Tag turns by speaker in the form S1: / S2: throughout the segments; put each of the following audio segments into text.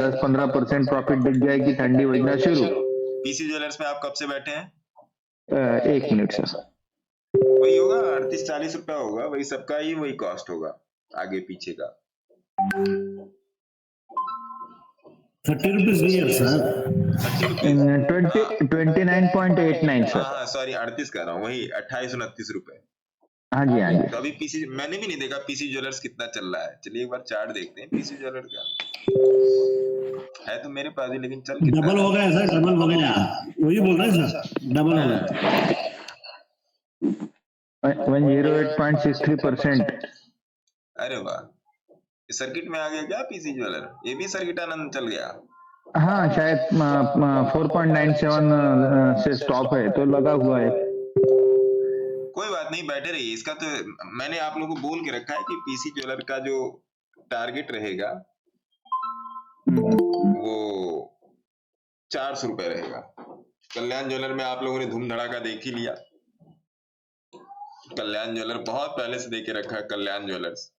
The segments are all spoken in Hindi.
S1: 10-15% प्रॉफिट दिख जाएगी, ठंडी बजना शुरू।
S2: पीसी ज्वेलर्स में आप कब से बैठे हैं?
S1: 1 मिनट सर।
S2: वही होगा 38-40 रुपया होगा, वही सबका ही वही कॉस्ट होगा आगे पीछे का।
S3: 30 रुपीज नहीं है सर,
S2: 30 रुपीज
S1: 29.89 सर।
S2: हाँ सॉरी 38 कह रहा हूँ, वही 28-29 रुपए।
S1: हाँ जी हाँ जी।
S2: तो अभी पीसी मैंने भी नहीं देखा पीसी ज्वेलर्स कितना चल रहा है। चलिए एक बार चार्ट देखते हैं पीसी ज्वेलर का। है तो मेरे पास भी, लेकिन चल कितना
S3: डबल हो गया सर, डबल हो गया, वही बोल रहे हैं सर, डबल हो गया।
S1: 108.63%।
S2: अरे वाह, सर्किट में आ गया क्या पीसी ज्वेलर? ये भी सर्किट आनंद चल गया।
S1: हाँ शायद 4.97 से स्टॉप है तो लगा हुआ है।
S2: कोई बात नहीं, बैठे रहिए। इसका तो मैंने आप लोगों को बोल के रखा है कि पीसी ज्वेलर का जो टारगेट रहेगा वो 400 रुपए रहेगा। कल्याण ज्वेलर में आप लोगों ने धूम धड़ाका देख ही लिया। कल्याण ज्वेलर बहुत पहले से देके रखा है, कल्याण ज्वेलर्स।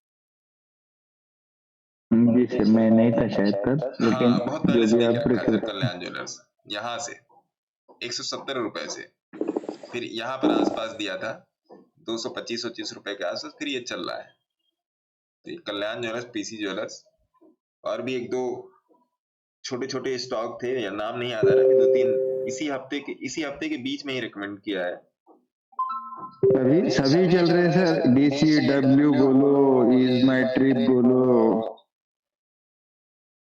S1: जी सर, मैं नहीं था शायद तब, लेकिन
S2: हाँ, बहुत पहले से
S1: जो भी
S2: देके
S1: आप
S2: रखा है सर कल्याण ज्वेलर्स। यहाँ से 170 रुपए से, फिर यहाँ पर आसपास दिया था 225-25 रुपए के आसपास, फिर ये चल रहा है। तो कल्याण ज्वेलर्स, पीसी ज्वेलर्स, और भी एक दो छोटे छोटे स्टॉक थे, या नाम नहीं याद आ रहा, 2-3 इसी हफ्ते के बीच में ही रिकमेंड किया है।
S1: सभी चल रहे हैं सर। DCW बोलो, इज माई ट्रिप बोलो,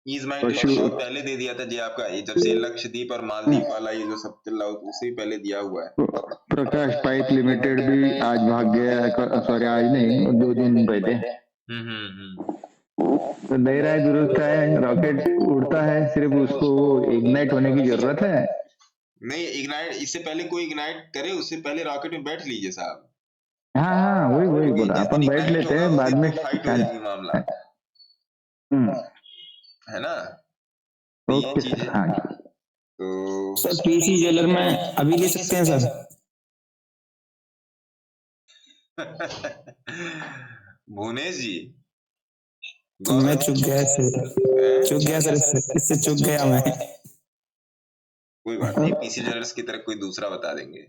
S2: ईज माई ट्रिप बहुत पहले दे दिया था जी आपका, ये जब से लक्षद्वीप और मालदीव वाला ये जो सब चल रहा है उससे भी पहले दिया हुआ है।
S1: प्रकाश पाइप लिमिटेड भी आज भाग गया, सॉरी आज नहीं, 2 दिन पहले। तो दे रहा है, दुरुस्त है, रॉकेट उड़ता है, सिर्फ उसको इग्नाइट होने की जरूरत है।
S2: नहीं इग्नाइट, इससे पहले कोई इग्नाइट करे उससे पहले रॉकेट में बैठ लीजिए साहब।
S1: हाँ वही बोला, अपन बैठ लेते हैं, बाद में
S2: फाइट हो जाएगी मामला, है ना? तो ये चीज है।
S1: हाँ
S2: तो
S4: सर पीसी ज्वेलर में अभी ले सकते हैं सर?
S2: भुवनेश जी,
S4: मैं चुक गया सर, इससे चुक गया मैं।
S2: कोई बात नहीं, पीसी ज्वेलर्स की तरह कोई दूसरा बता देंगे।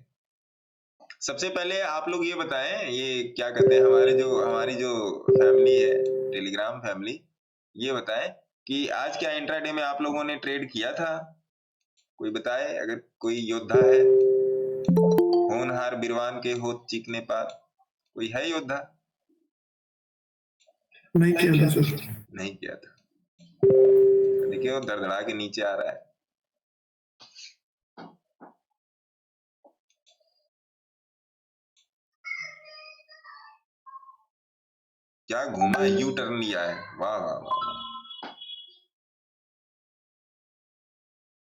S2: सबसे पहले आप लोग ये बताएं, ये क्या कहते हैं, हमारी जो फैमिली है, टेलीग्राम फैमिली, ये बताएं कि आज क्या इंट्राडे में आप लोगों ने ट्रेड किया था? कोई बताए, अगर कोई योद्धा है, होनहार बिरवान के होत चीखने पार, कोई है योद्धा?
S3: नहीं किया था सर,
S2: नहीं किया था। देखिए वो दरदड़ा के नीचे आ रहा है। क्या घूमा है, यू टर्न लिया है, वाह वाह वाह,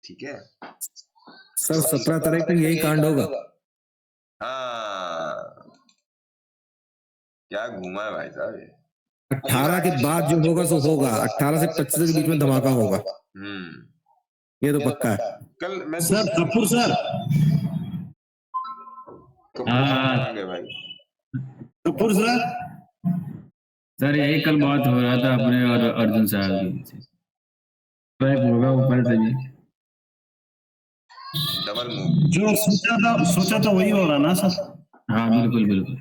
S2: ठीक है
S4: सर 17 तारीख को यही कांड होगा।
S2: हाँ, क्या घूमा है भाई साहब ये।
S4: 18 के बाद जो होगा सो होगा, 18 से 25 के बीच में धमाका होगा, ये तो पक्का है।
S2: कल मैं
S3: सर कपूर सर,
S2: आ गए भाई
S3: कपूर
S5: सर यही कल बात हो रहा था अपने और अर्जुन साहब की, होगा ऊपर से जी
S2: डबल मूव,
S3: जो सोचा था वही हो रहा ना सर।
S5: हाँ बिल्कुल बिल्कुल।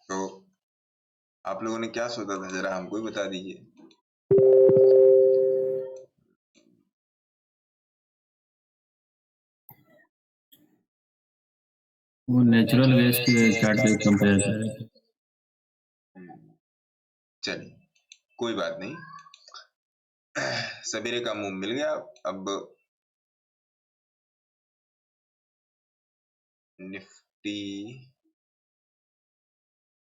S2: तो आप लोगों ने क्या सोचा था, जरा हमको ही बता दीजिए।
S5: वो नेचुरल गैस के चार्ट पे कंपेयर कर रहे थे।
S2: चलिए कोई बात नहीं, सवेरे का मुंह मिल गया। अब निफ्टी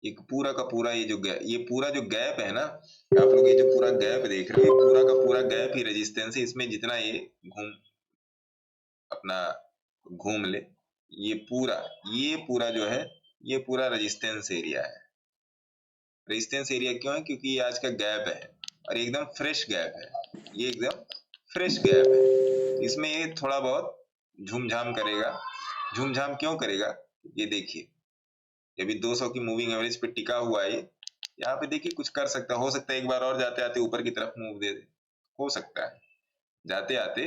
S2: एक पूरा का पूरा ये पूरा जो गैप है ना, आप लोग ये जो पूरा गैप देख रहे हो, ये पूरा का पूरा गैप ही रेजिस्टेंस है। इसमें जितना ये घूम ले, ये पूरा जो है, ये पूरा रेजिस्टेंस एरिया है। रेजिस्टेंस एरिया क्यों है? क्योंकि ये आज का गैप है और एकदम फ्रेश गैप है, ये एकदम फ्रेश गैप है। इसमें ये थोड़ा बहुत झूमझाम करेगा। झूमझाम क्यों करेगा? ये देखिए, अभी 200 की मूविंग एवरेज पे टिका हुआ है, यहाँ पे देखिए कुछ कर सकता, हो सकता है एक बार और जाते आते ऊपर की तरफ मूव दे दे, हो सकता है जाते आते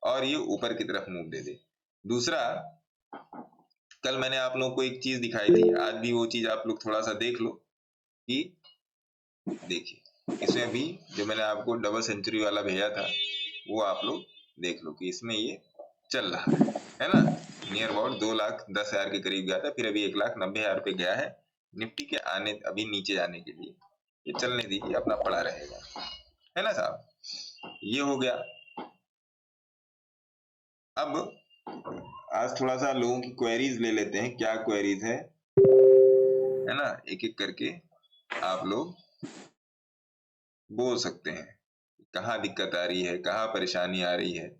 S2: और ये ऊपर की तरफ मूव दे दे। दूसरा, कल मैंने आप लोगों को एक चीज दिखाई थी, आज भी वो चीज आप लोग थोड़ा सा देख लो कि देखिए इसमें भी जो मैंने आपको डबल सेंचुरी वाला भेजा था वो आप लोग देख लो कि इसमें ये चल रहा है ना, नियर अबाउट 2,10,000 के करीब गया था, फिर अभी 1,90,000 पे गया है। निफ्टी के आने अभी नीचे जाने के लिए ये चलने दीजिए, अपना पड़ा रहेगा, है ना साहब। ये हो गया। अब आज थोड़ा सा लोगों की क्वेरीज ले लेते हैं, क्या क्वेरीज है ना, एक एक करके आप लोग बोल सकते हैं कहाँ दिक्कत आ रही है, कहाँ परेशानी आ रही है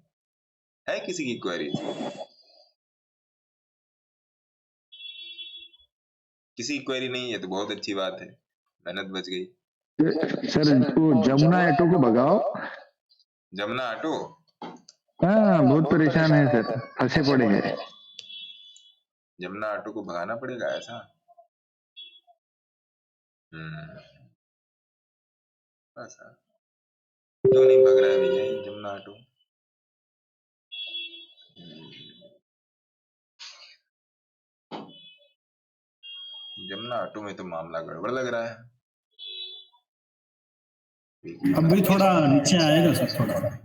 S2: किसी की क्वेरी? किसी की क्वेरी नहीं है तो बहुत अच्छी बात है, मेहनत बच गई।
S1: सर वो जमुना ऑटो को भगाओ।
S2: जमुना ऑटो,
S1: हाँ बहुत परेशान है सर, फंसे पड़े हैं।
S2: जमुना ऑटो को भगाना पड़ेगा ऐसा? ऐसा क्यों नहीं भग रहा है भैया ये जमुना ऑटो? जमुना ऑटो में तो मामला गड़बड़ लग रहा है।
S3: अब भी थोड़ा नीचे आएगा सर,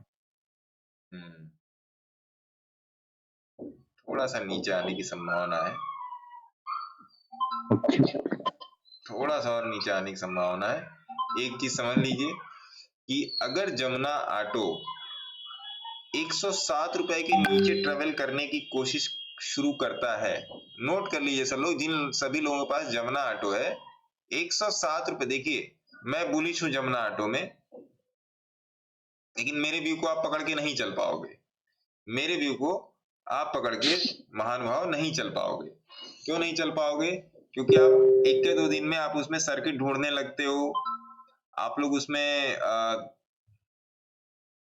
S2: थोड़ा सा नीचे आने की संभावना है, थोड़ा सा और नीचे आने की संभावना है। एक चीज समझ लीजिए कि अगर जमुना ऑटो 107 रुपए के नीचे ट्रेवल करने की कोशिश शुरू करता है, नोट कर लीजिए सब लोग, जिन सभी लोगों के पास जमुना ऑटो है 107 रुपए। देखिए मैं बुलिश हूं जमुना ऑटो में, लेकिन मेरे व्यू को आप पकड़ के नहीं चल पाओगे, मेरे व्यू को आप पकड़ के महानुभाव नहीं चल पाओगे। क्यों नहीं चल पाओगे? क्योंकि आप एक के दो दिन में आप उसमें सर्किट ढूंढने लगते हो, आप लोग उसमें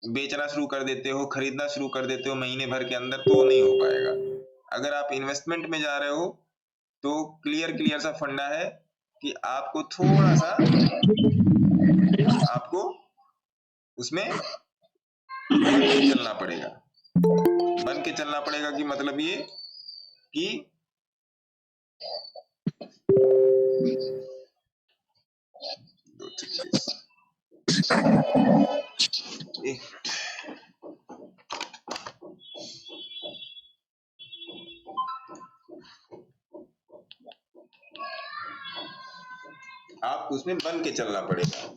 S2: बेचना शुरू कर देते हो, खरीदना शुरू कर देते हो महीने भर के अंदर, तो नहीं हो पाएगा। अगर आप इन्वेस्टमेंट में जा रहे हो तो क्लियर सा फंडा है कि आपको थोड़ा सा आपको उसमें बन के चलना पड़ेगा। बन के चलना पड़ेगा कि मतलब ये कि आपको उसमें बन के चलना पड़ेगा।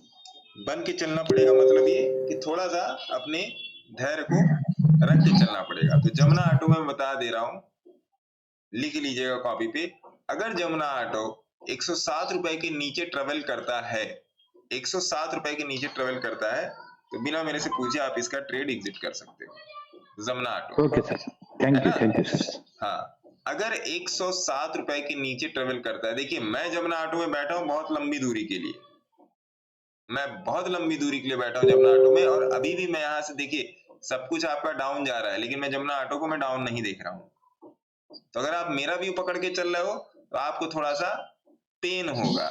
S2: बन के चलना पड़ेगा मतलब ये कि थोड़ा सा अपने धैर्य को रख के चलना पड़ेगा। तो जमुना ऑटो में बता दे रहा हूं, लिख लीजिएगा कॉपी पे, अगर जमुना ऑटो 107 रुपए के नीचे ट्रेवल करता है, 107 रुपए के नीचे ट्रेवल करता है, तो बिना मेरे से पूछे आप इसका ट्रेड एग्जिट कर सकते हो, Jamuna auto.
S1: Okay sir, thank you sir.
S2: हाँ, अगर 107 रुपए के नीचे ट्रेवल करता है, देखिए मैं जमुना ऑटो में बैठा हूं बहुत लंबी दूरी के लिए, मैं बहुत लंबी दूरी के लिए बैठा हूं जमुना ऑटो में, और अभी भी मैं यहाँ से देखिए सब कुछ आपका डाउन जा रहा है, लेकिन मैं जमुना ऑटो को मैं डाउन नहीं देख रहा हूँ। तो अगर आप मेरा व्यू पकड़ के चल रहे हो तो आपको थोड़ा सा पेन होगा,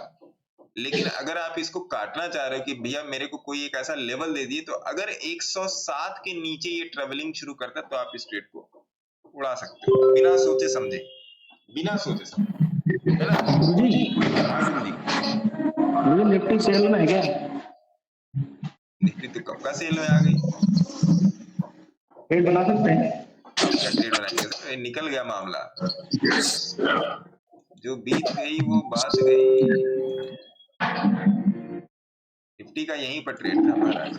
S2: लेकिन अगर आप इसको काटना चाह रहे हो कि भैया मेरे को कोई एक ऐसा लेवल दे दिए, तो अगर 107 के नीचे ये ट्रेवलिंग शुरू करता है तो आप इस ट्रेड को उड़ा सकते हो बिना सोचे समझे, बिना सोचे समझे, है ना जी?
S1: मुझे निफ्टी सेल में है क्या?
S2: निफ्टी तो कब का सेल में आ गई,
S1: ट्रेड बना सकते हैं?
S2: ट्रेड बनाएंगे, निकल गया मामला, जो बीत गई वो बात गई। निफ्टी का यहीं पर ट्रेड था महाराज,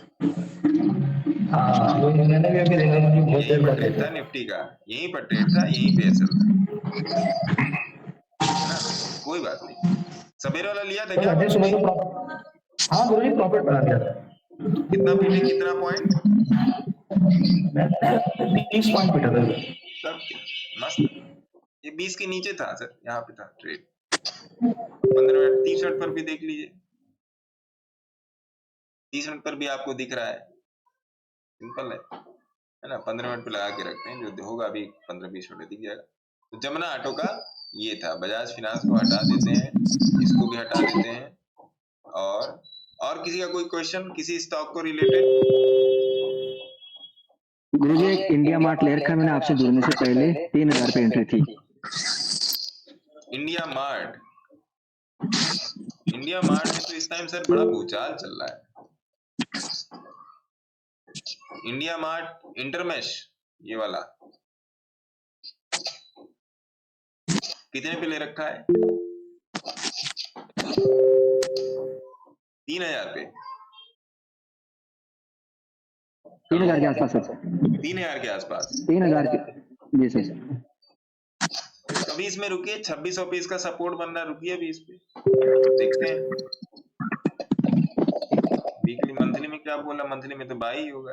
S1: मैंने भी अभी देखा,
S2: यहीं पर ट्रेड था निफ्टी का, यहीं पर ट्रेड था, यहीं पे असल था, कोई बात नहीं। सवेरे वाला लिया था क्या?
S1: हाँ गुरु जी, प्रॉफिट बना दिया था।
S2: कितना पीटे, कितना पॉइंट?
S1: 30 पॉइंट पीटा था।
S2: सब मस्त, ये 20 के नीचे था सर, यहाँ पे था ट्रेड। 15 मिनट 30 मिनट पर भी देख लीजिए, 30 मिनट पर भी आपको दिख रहा है, सिंपल है ना। 15 मिनट पे लगा के रखते हैं, जो होगा अभी 15-20 मिनट दिख जाएगा। तो जमुना ऑटो का ये था, बजाज फिनांस को हटा देते हैं, इसको भी हटा देते हैं, और किसी का कोई क्वेश्चन किसी स्टॉक को रिलेटेड?
S1: गुरुजी एक इंडिया मार्ट ले रखा है मैंने आपसे जुड़ने से पहले, 3,000 पे एंट्री थी।
S2: इंडिया मार्ट में तो इस टाइम सर बड़ा भूचाल चल रहा है। इंडिया मार्ट इंटरमेश ये वाला कितने पे ले रखा है? 3,000 पे।
S1: 3,000 के आसपास सर।
S2: 3,000 के आसपास।
S1: 3,000 के, जी सर।
S2: अभी इसमें रुकिए, 2600 पे इसका सपोर्ट बन रहा है, रुकिए अभी इस पे देखते हैं। वीकली मंथली में क्या बोला? मंथली में तो बाई ही होगा,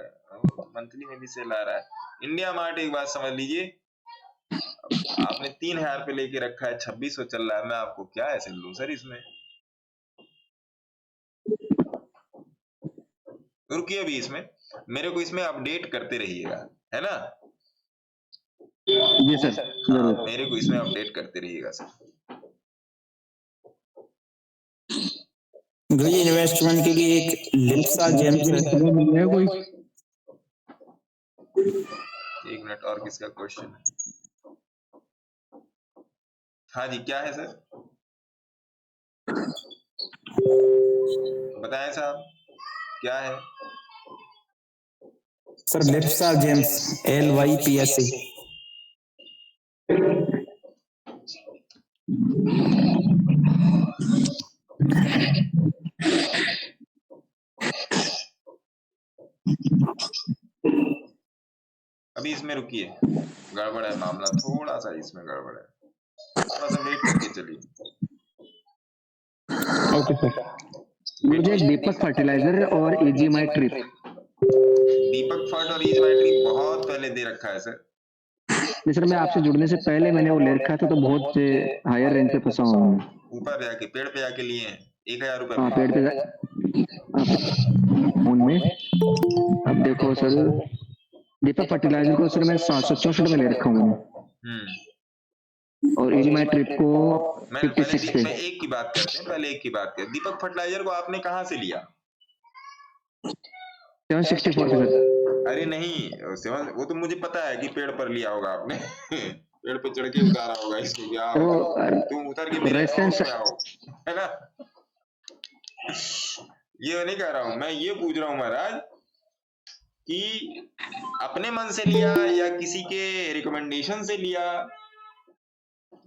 S2: मंथली में भी सेल आ रहा है। इंडिया मार्ट एक बात समझ लीजिए, आपने 3,000 पे लेके रखा है, 2600 चल रहा है, मैं आपको क्या ऐसे लूं सर इसमें? रुकिए अभी इसमें, मेरे को इसमें अपडेट करते रहिएगा, है ना?
S1: जी सर जरूर।
S2: मेरे को इसमें अपडेट करते रहिएगा सर।
S6: गुरुजी इन्वेस्टमेंट की एक लिप्सा जेम्स है कोई?
S2: एक मिनट, और किसका क्वेश्चन है? हाँ जी, क्या है सर? बताएं साहब, क्या है?
S6: Sir Lipsa James, LYPSA।
S2: अभी इसमें रुकिए, गड़बड़ है मामला, थोड़ा सा इसमें गड़बड़ है, थोड़ा सा वेट करके चलिए।
S1: Okay sir. मुझे दीपक फर्टिलाइजर और EGMI ट्रिप।
S2: दीपक फर्ट और EGMI ट्रिप बहुत पहले दे रखा है सर।
S1: जी सर, मैं आपसे जुड़ने से पहले मैंने वो ले रखा था, तो बहुत हायर रेंज पे फंसा हुआ हूँ।
S2: ऊपर जाके पेड़ पे जाके लिए हैं 1,000 रुपए।
S1: हाँ पेड़ पे उनमें अब देखो सर, दीपक फर्टिलाइजर को सर मैं 764 में ले रखा हूँ, और EGMI ट्रिप को
S2: मैं
S1: 56 पे।
S2: एक की बात करते हैं, पहले एक की बात करते हैं। दीपक फर्टिलाइजर को आपने कहाँ से लिया?
S1: 764 पे सर।
S2: अरे नहीं, 7 वो तो मुझे पता है कि पेड़ पर लिया होगा आपने पेड़ पे चढ़ के उतारा होगा इसको, क्या होगा? तुम उतर के मेरे
S1: रेजिस्टेंस
S2: आओ, है ना? ये नहीं कह रहा हूं मैं, ये पूछ रहा हूं महाराज कि अपने मन से लिया या किसी के रिकमेंडेशन से लिया,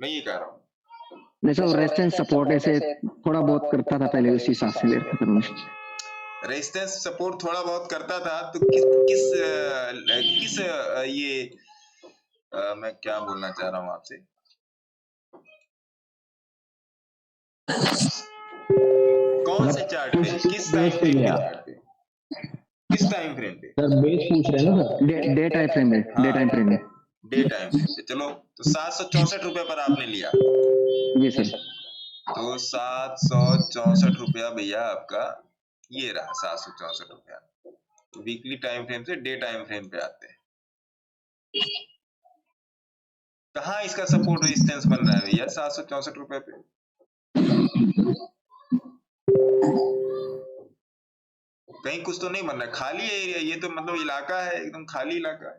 S2: मैं ये कह रहा हूँ।
S1: नहीं सर, रेजिस्टेंस सपोर्ट ऐसे थोड़ा बहुत करता था पहले, उसी हिसाब से ले रखा था मैं।
S2: रेजिस्टेंस सपोर्ट थोड़ा बहुत करता था तो किस ये मैं क्या बोलना चाह रहा हूँ आपसे, कौन से चार्ट पे, किस टाइम फ्रेम के चार्ट पे, किस टाइम फ्रेम पे?
S1: सर बेस पूछ रहे हैं ना सर, डे टाइम फ्रेम में, डे टाइम फ्रेम में।
S2: डे टाइम फ्रेम पे, चलो तो 764 रुपए पर आपने लिया।
S1: जी सर।
S2: तो 764 रुपया भैया आपका ये रहा, 764 रुपया। वीकली टाइम फ्रेम से डे टाइम फ्रेम पे आते हैं, कहाँ इसका सपोर्ट रेजिस्टेंस बन रहा है भैया 764 रुपए पे? कहीं कुछ तो नहीं बन रहा, खाली एरिया, ये तो मतलब इलाका है, एकदम खाली इलाका है।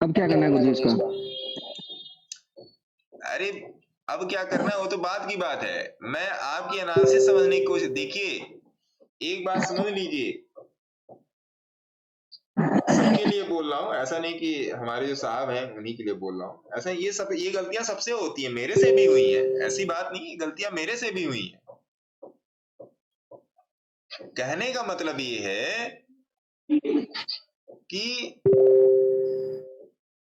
S1: अब क्या करना है गुरुजी इसका?
S2: अरे अब क्या करना है वो तो बात की बात है, मैं आपकी एनालिसिस समझने की कोशिश, देखिए एक बात समझ लीजिए, सबके लिए बोल रहा हूँ, ऐसा नहीं कि हमारे जो साहब हैं उन्हीं के लिए बोल रहा हूँ। ऐसा ये गलतियां सबसे होती है, मेरे से भी हुई है, ऐसी बात नहीं, गलतियां मेरे से भी हुई है। कहने का मतलब ये है कि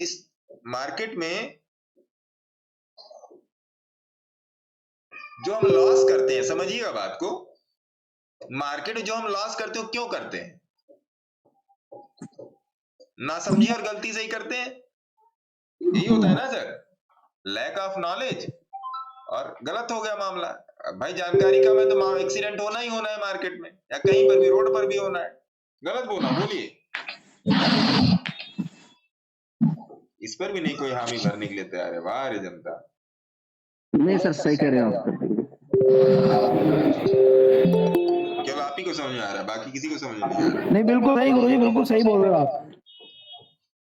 S2: इस मार्केट में जो हम लॉस करते हैं, समझिएगा बात को, मार्केट में जो हम लॉस करते हो क्यों करते हैं? ना समझी और गलती से ही करते हैं, यही होता है ना सर, लैक ऑफ नॉलेज, और गलत हो गया मामला। भाई जानकारी का मैं तो एक्सीडेंट होना ही होना है मार्केट में, या कहीं पर भी, रोड पर भी होना है। गलत बोला, बोलिए। इस पर भी नहीं कोई हामी भरने के लिए तैयार है। वाह रे जनता।
S1: नहीं सर, सही कह रहे हो आप।
S2: केवल आप ही को समझ में आ रहा है, बाकी किसी को समझ में नहीं आ रहा।
S7: नहीं बिल्कुल सही गुरुजी, बिल्कुल सही बोल रहे हो आप।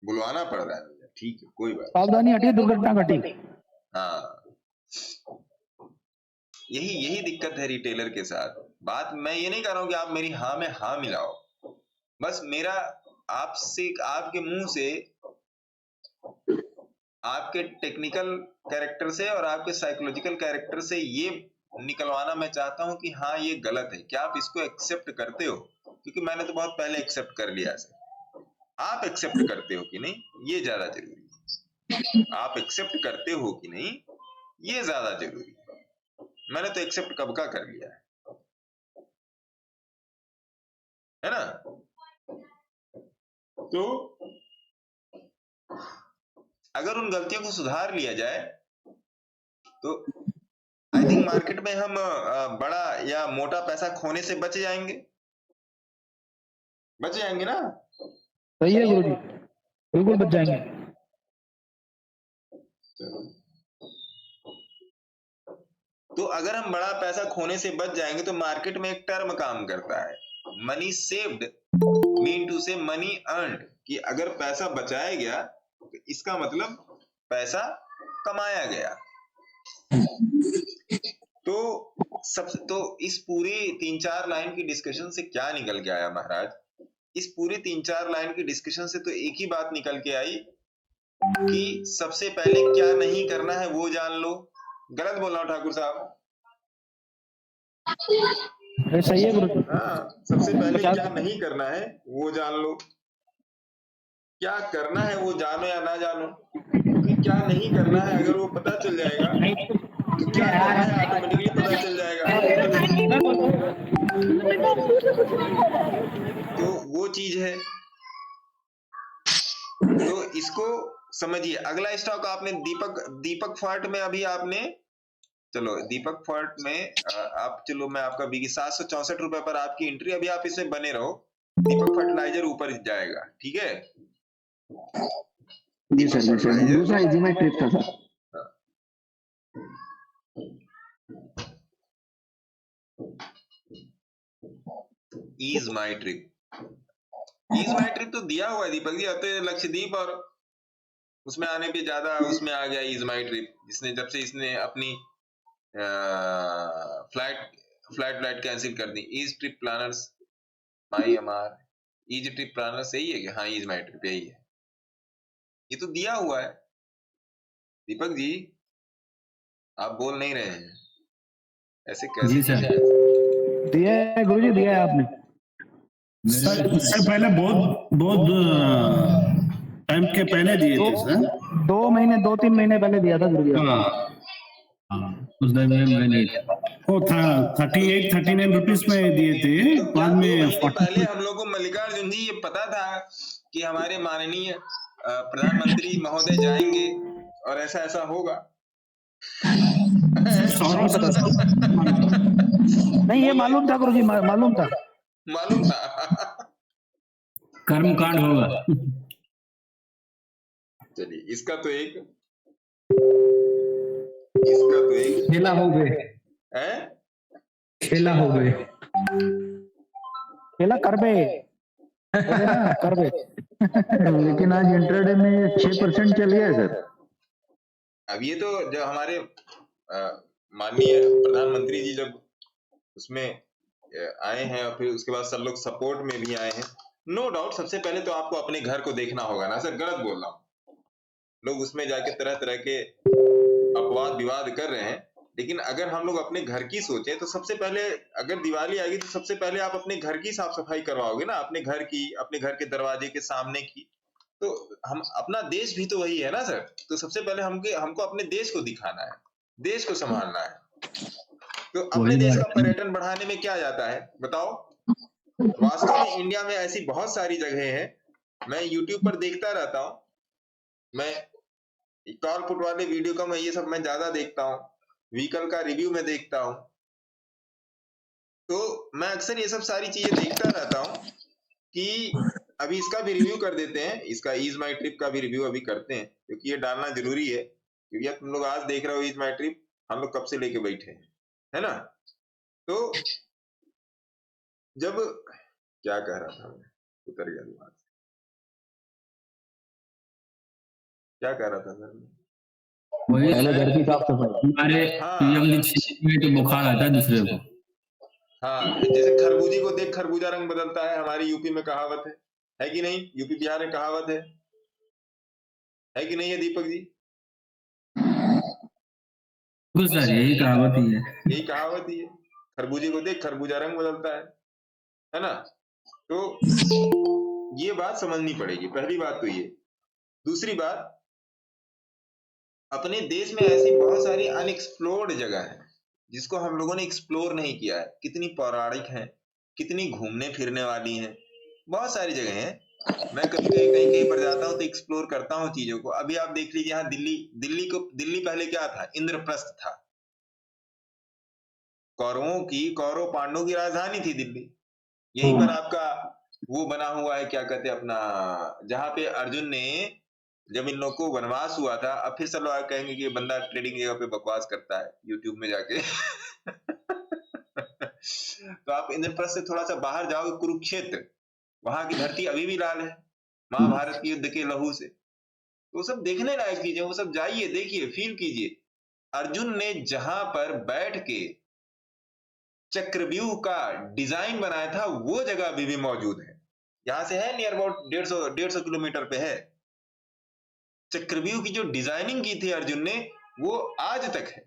S2: बुलवाना पड़ रहा है, ठीक है, कोई बात
S7: सावधानी हटी, दुर्घटना घटी।
S2: नहीं। हाँ, यही दिक्कत है रिटेलर के साथ। बात मैं ये नहीं कर रहा हूँ कि आप मेरी हाँ में हाँ मिलाओ, बस मेरा आपसे, आपके मुंह से, आपके टेक्निकल कैरेक्टर से और आपके साइकोलॉजिकल कैरेक्टर से ये निकलवाना मैं चाहता हूं कि हाँ ये गलत है। क्या आप इसको एक्सेप्ट करते हो? क्योंकि मैंने तो बहुत पहले एक्सेप्ट कर लिया है। आप एक्सेप्ट करते हो कि नहीं, ये ज्यादा जरूरी है। आप एक्सेप्ट करते हो कि नहीं, ये ज्यादा जरूरी है। मैंने तो एक्सेप्ट कब का कर लिया है ना? तो अगर उन गलतियों को सुधार लिया जाए तो आई थिंक मार्केट में हम बड़ा या मोटा पैसा खोने से बच जाएंगे ना?
S7: सही है गुरुजी, बिल्कुल बच जाएंगे।
S2: तो अगर हम बड़ा पैसा खोने से बच जाएंगे तो मार्केट में एक टर्म काम करता है, मनी सेव्ड मीन टू से मनी अर्न्ड, कि अगर पैसा बचाया गया तो इसका मतलब पैसा कमाया गया। तो इस पूरी 3-4 लाइन की डिस्कशन से क्या निकल के आया महाराज? इस पूरी 3-4 लाइन की डिस्कशन से तो एक ही बात निकल के आई कि सबसे पहले क्या नहीं करना है वो जान लो। गलत बोल रहा हूं ठाकुर साहब?
S7: सही है गुरुजी।
S2: हाँ, सबसे पहले क्या नहीं करना है वो जान लो। क्या करना है वो जानो या ना जानो, क्योंकि क्या नहीं करना है अगर वो पता चल जाएगा तो क्या करना है ऑटोमेटिकली पता चल जाएगा। तो वो चीज है, तो इसको समझिए। अगला स्टॉक आपने दीपक फॉल्ट में अभी आपने, चलो दीपक फॉल्ट में आप, चलो मैं आपका बिकी 764 रुपए पर आपकी एंट्री, अभी आप इसमें बने रहो। दीपक फर्टिलाइजर ऊपर जाएगा, ठीक है
S1: जी सर। दूसरा इजी ट्रिप था सर।
S2: ईज माई ट्रिप तो दिया हुआ है दीपक जी। अब तो लक्षद्वीप और उसमें आने पे ज्यादा उसमें आ गया ईज माई ट्रिप, जिसने जब से इसने अपनी फ्लाइट कैंसिल कर दी। ईज ट्रिप प्लानर्स माई एमआर, ईज ट्रिप प्लानर सही है कि हाँ ईज माई ट्रिप यही है, ये तो दिया हुआ है। दीपक जी आप बोल नहीं रहे हैं, ऐसे कैसे?
S5: जी सर,
S7: दिया है गुरुजी, दिया है आपने।
S3: इससे पहले बहुत टाइम के पहले दिए थे सर।
S7: 2-3 महीने पहले दिया था गुरुजी।
S5: उस दिन मैंने
S3: वो था 38-39 रुपीस में दिए थे। बाद में
S2: पहले हम लोग को मल्लिकार्जुन जी ये पता था कि हमारे माननीय प्रधानमंत्री महोदय जाएंगे और ऐसा होगा।
S7: नहीं ये मालूम था गुरुजी, मालूम था।
S5: कर्मकांड होगा।
S2: चलिए इसका तो एक
S1: खेला हो गए, खेला हो गए,
S7: खेला करबे करबे।
S1: लेकिन आज इंट्राडे में 6% चल गया सर।
S2: अब ये तो जब हमारे माननीय प्रधानमंत्री जी जब उसमें आए हैं और फिर उसके बाद सब लोग सपोर्ट में भी आए हैं, नो डाउट। सबसे पहले तो आपको अपने घर को देखना होगा ना सर, गलत बोल रहा हूँ। लोग उसमें जाके तरह तरह के अपवाद विवाद कर रहे हैं, लेकिन अगर हम लोग अपने घर की सोचें तो सबसे पहले, अगर दिवाली आएगी तो सबसे पहले आप अपने घर की साफ सफाई करवाओगे ना, अपने घर की, अपने घर के दरवाजे के सामने की। तो हम, अपना देश भी तो वही है ना सर। तो सबसे पहले हमको अपने देश को दिखाना है, देश को संभालना है। तो अपने देश का पर्यटन बढ़ाने में क्या जाता है बताओ? वास्तव में इंडिया में ऐसी बहुत सारी जगह हैं, मैं यूट्यूब पर देखता रहता हूँ। मैं टॉल पुट वाले वीडियो का ये सब मैं ज्यादा देखता हूँ, व्हीकल का रिव्यू में देखता हूँ, तो मैं अक्सर ये सब सारी चीजें देखता रहता हूँ कि अभी इसका भी रिव्यू कर देते हैं, इसका ईज माई ट्रिप का भी रिव्यू अभी करते हैं, क्योंकि ये डालना जरूरी है, क्योंकि यार तुम लोग आज देख रहे हो ईज माई ट्रिप, हम लोग कब से लेके बैठे हैं, है ना। तो जब क्या कह रहा था मैं, उतर गया दिमाग से, क्या कह रहा था सर मैं?
S5: वही
S7: पहले घर की साफ सफाई।
S5: हमारे
S2: हाँ।
S5: पीएम में तो बुखार आता है दूसरे को।
S2: हाँ, जैसे खरबूजे को देख खरबूजा रंग बदलता है, हमारी यूपी में कहावत है कि नहीं? यूपी बिहार में कहावत है कि नहीं है दीपक जी?
S5: बिल्कुल सर, यही कहावत ही है।
S2: यही कहावत ही है, खरबूजे को देख खरबूजा रंग बदलता है ना। तो ये बात समझनी पड़ेगी, पहली बात तो ये। दूसरी बात, अपने देश में ऐसी बहुत सारी अनएक्सप्लोर्ड जगह है जिसको हम लोगों ने एक्सप्लोर नहीं किया है। कितनी पौराणिक है, कितनी घूमने फिरने वाली है, बहुत सारी जगह हैं। मैं कभी कहीं कहीं कहीं पर जाता हूँ तो एक्सप्लोर करता हूँ चीजों को। अभी आप देख लीजिए यहाँ दिल्ली पहले क्या था? इंद्रप्रस्थ था। कौरव पांडवों की राजधानी थी दिल्ली। यहीं पर आपका वो बना हुआ है, क्या कहते हैं अपना, जहाँ पे अर्जुन ने, जब इन लोग को वनवास हुआ था, अब फिर सब लोग कहेंगे कि ये बंदा ट्रेडिंग जगह पे बकवास करता है यूट्यूब में जाके तो आप इंद्रप्रस्थ से थोड़ा सा बाहर जाओगे, कुरुक्षेत्र, वहां की धरती अभी भी लाल है महाभारत के युद्ध के लहू से। तो सब देखने लायक चीजें, वो सब जाइए, देखिए, फील कीजिए। अर्जुन ने जहां पर बैठ के चक्रव्यूह का डिजाइन बनाया था, वो जगह अभी भी मौजूद है। यहां से है नियर अबाउट 150 किलोमीटर पे है। चक्रव्यूह की जो डिजाइनिंग की थी अर्जुन ने, वो आज तक है,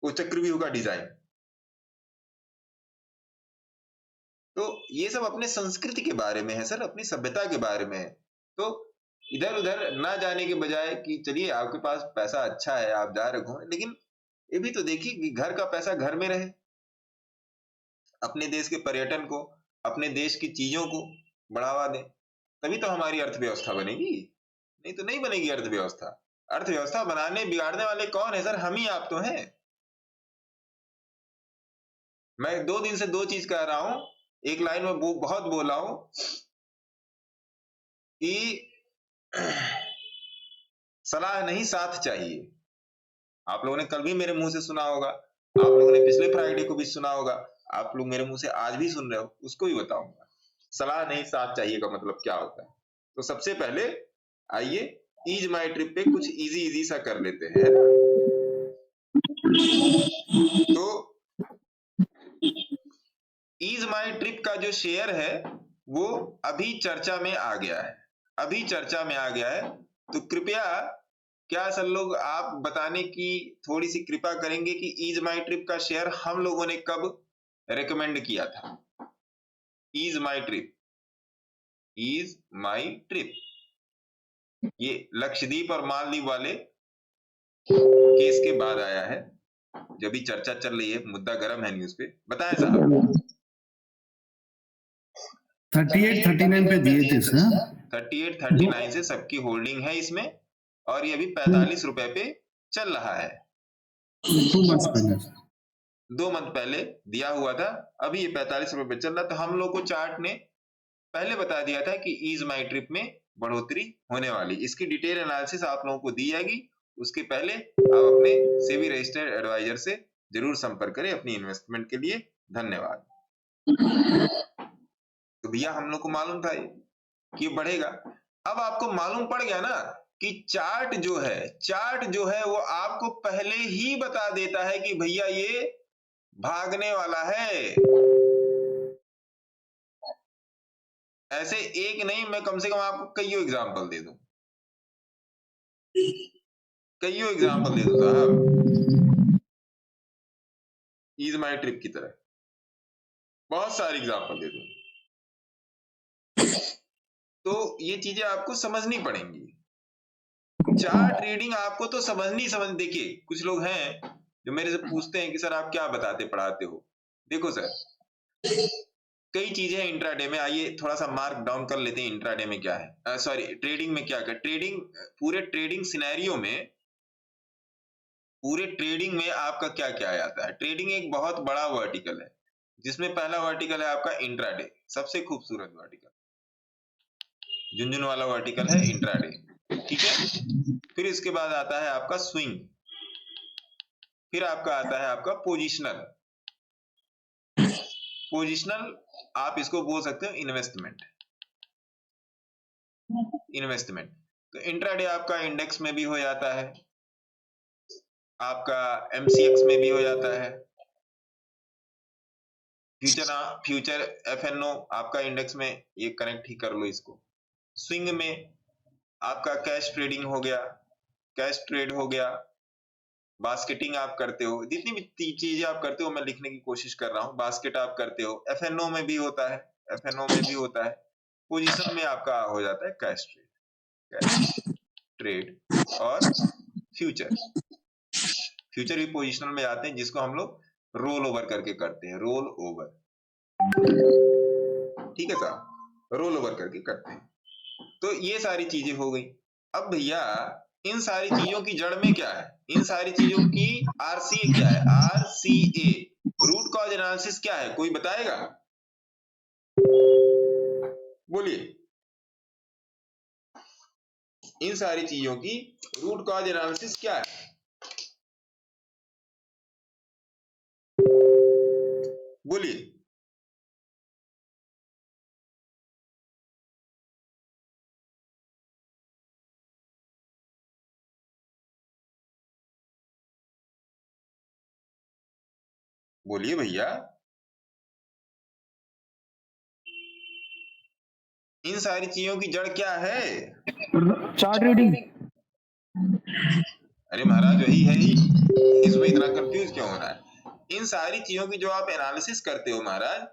S2: वो चक्रव्यूह का डिजाइन। तो ये सब अपने संस्कृति के बारे में है सर, अपनी सभ्यता के बारे में है। तो इधर उधर ना जाने के बजाय कि चलिए आपके पास पैसा अच्छा है, आप जा रहे घूमने, लेकिन ये भी तो देखिए कि घर का पैसा घर में रहे। अपने देश के पर्यटन को, अपने देश की चीजों को बढ़ावा दें, तभी तो हमारी अर्थव्यवस्था बनेगी, नहीं तो नहीं बनेगी अर्थव्यवस्था। अर्थव्यवस्था बनाने बिगाड़ने वाले कौन है सर? हम ही आप तो हैं। मैं 2 दिन से 2 चीज कह रहा हूं, एक लाइन में बहुत बोला हूं कि सलाह नहीं साथ चाहिए। आप लोगों ने कल भी मेरे मुंह से सुना होगा, आप लोगों ने पिछले फ्राइडे को भी सुना होगा, आप लोग मेरे मुंह से आज भी सुन रहे हो, उसको भी बताऊंगा। सलाह नहीं साथ चाहिए का मतलब क्या होता है। तो सबसे पहले आइए ईज माई ट्रिप पे कुछ इजी सा कर लेते हैं, है ना। तो ईज माई ट्रिप का जो शेयर है वो अभी चर्चा में आ गया है, अभी चर्चा में आ गया है। तो कृपया, क्या सर लोग आप बताने की थोड़ी सी कृपा करेंगे कि ईज माई ट्रिप का शेयर हम लोगों ने कब रेकमेंड किया था? ईज माई ट्रिप, ईज माई ट्रिप, ये लक्षद्वीप और मालदीव वाले केस के बाद आया है, जब भी चर्चा चल रही है, मुद्दा गर्म है न्यूज पे। बताएं साहब।
S3: 38-39 पे दिए थे सर।
S2: 38-39 से सबकी होल्डिंग है इसमें, और ये अभी 45 रुपए पे चल रहा है।
S3: 2 months पहले।
S2: 2 मंथ पहले दिया हुआ था, अभी ये 45 रुपए पे चल रहा। तो हम लोग को चार्ट ने पहले बता दिया था कि ईज माई ट्रिप में बढ़ोतरी होने वाली। इसकी डिटेल एनालिसिस आप लोगों को दी जाएगी। उसके पहले आप अपने सेबी रजिस्टर्ड एडवाइजर से जरूर संपर्क करें अपनी इन्वेस्टमेंट के लिए। धन्यवाद। तो भैया हम लोग को मालूम था कि बढ़ेगा। अब आपको मालूम पड़ गया ना कि चार्ट जो है वो आपको पहले ही बता देता है कि भैया ये भागने वाला है। ऐसे एक नहीं, मैं कम से कम आपको कईयों एग्जांपल दे दूं, कईयों एग्जांपल दे दूं साहब, ईज माई ट्रिप की तरह बहुत सारी एग्जांपल दे दूं। तो ये चीजें आपको समझनी पड़ेंगी। चार्ट रीडिंग आपको तो समझ। देखिए कुछ लोग हैं जो मेरे से पूछते हैं कि सर आप क्या बताते पढ़ाते हो। देखो सर, कई चीजें हैं इंट्राडे में। आइए थोड़ा सा मार्क डाउन कर लेते हैं इंट्राडे में क्या है, सॉरी ट्रेडिंग में क्या है। ट्रेडिंग, पूरे ट्रेडिंग सिनेरियो में, पूरे ट्रेडिंग में आपका क्या क्या आता है। ट्रेडिंग एक बहुत बड़ा वर्टिकल है, जिसमें पहला वर्टिकल है आपका इंट्राडे, सबसे खूबसूरत वर्टिकल। झुनझुन वाला वर्टिकल है इंट्राडे, ठीक है। फिर इसके बाद आता है आपका स्विंग, फिर आपका आता है आपका पोजिशनल। पोजिशनल आप इसको बोल सकते हो इन्वेस्टमेंट। इन्वेस्टमेंट तो इंट्राडे आपका इंडेक्स में भी हो जाता है, आपका एमसीएक्स में भी हो जाता है, फ्यूचर एफएनओ आपका इंडेक्स में, ये कनेक्ट ही कर लो इसको। स्विंग में आपका कैश ट्रेडिंग हो गया, कैश ट्रेड हो गया, बास्केटिंग आप करते हो, जितनी भी चीजें आप करते हो मैं लिखने की कोशिश कर रहा हूँ। बास्केट आप करते हो, एफएनओ में भी होता है, एफएनओ में भी होता है। पोजीशन में आपका हो जाता है कैश ट्रेड और फ्यूचर। फ्यूचर भी पोजिशनल में आते हैं, जिसको हम लोग रोल ओवर करके करते हैं, रोल ओवर, ठीक है साहब, रोल ओवर करके करते हैं। तो ये सारी चीजें हो गई। अब भैया इन सारी चीजों की जड़ में क्या है, इन सारी चीजों की आरसीए क्या है, आरसीए रूट कॉज एनालिसिस क्या है, कोई बताएगा? बोलिए। इन सारी चीजों की रूट कॉज एनालिसिस क्या है? बोलिए। बोलिए भैया। इन सारी चीजों की जड़ क्या है?
S7: Chart reading.
S2: अरे महाराज वही है ही, इसमें इतना कंफ्यूज क्यों होना है? इन सारी चीजों की जो आप एनालिसिस करते हो महाराज,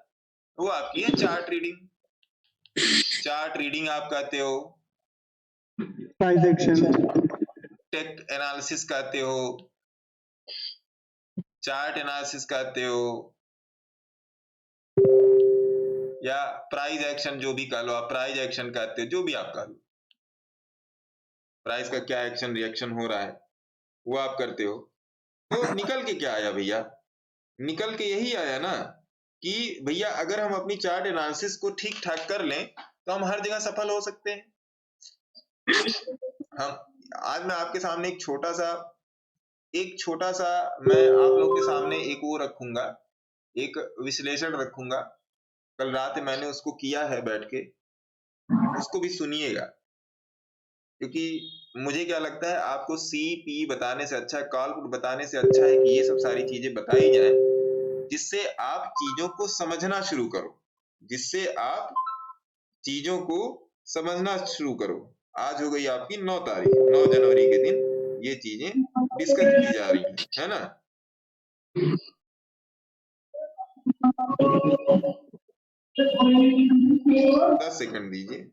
S2: वो आपकी है चार्ट रीडिंग। चार्ट रीडिंग आप कहते हो,
S8: प्राइस एक्शन,
S2: टेक एनालिसिस कहते हो, चार्ट एनालिसिस कहते हो, या प्राइस एक्शन जो भी कह लो आप, प्राइस एक्शन कहते हो, जो भी आप कह लो। प्राइस का क्या एक्शन रिएक्शन हो रहा है वो आप करते हो। तो निकल के क्या आया भैया? निकल के यही आया ना कि भैया अगर हम अपनी चार्ट एनालिसिस को ठीक ठाक कर लें तो हम हर जगह सफल हो सकते हैं। हम आज मैं आपके सामने एक छोटा सा मैं आप लोग के सामने एक वो रखूंगा, एक विश्लेषण रखूंगा। कल रात मैंने उसको किया है बैठ के, उसको भी सुनिएगा, क्योंकि मुझे क्या लगता है आपको सीपी बताने से अच्छा, कॉलपुट बताने से अच्छा है कि ये सब सारी चीजें बताई जाए, जिससे आप चीजों को समझना शुरू करो, जिससे आप चीजों को समझना शुरू करो। आज हो गई आपकी 9 तारीख, 9 जनवरी के दिन ये चीजें डिस्कस की जा रही है ना। दस सेकंड दीजिए।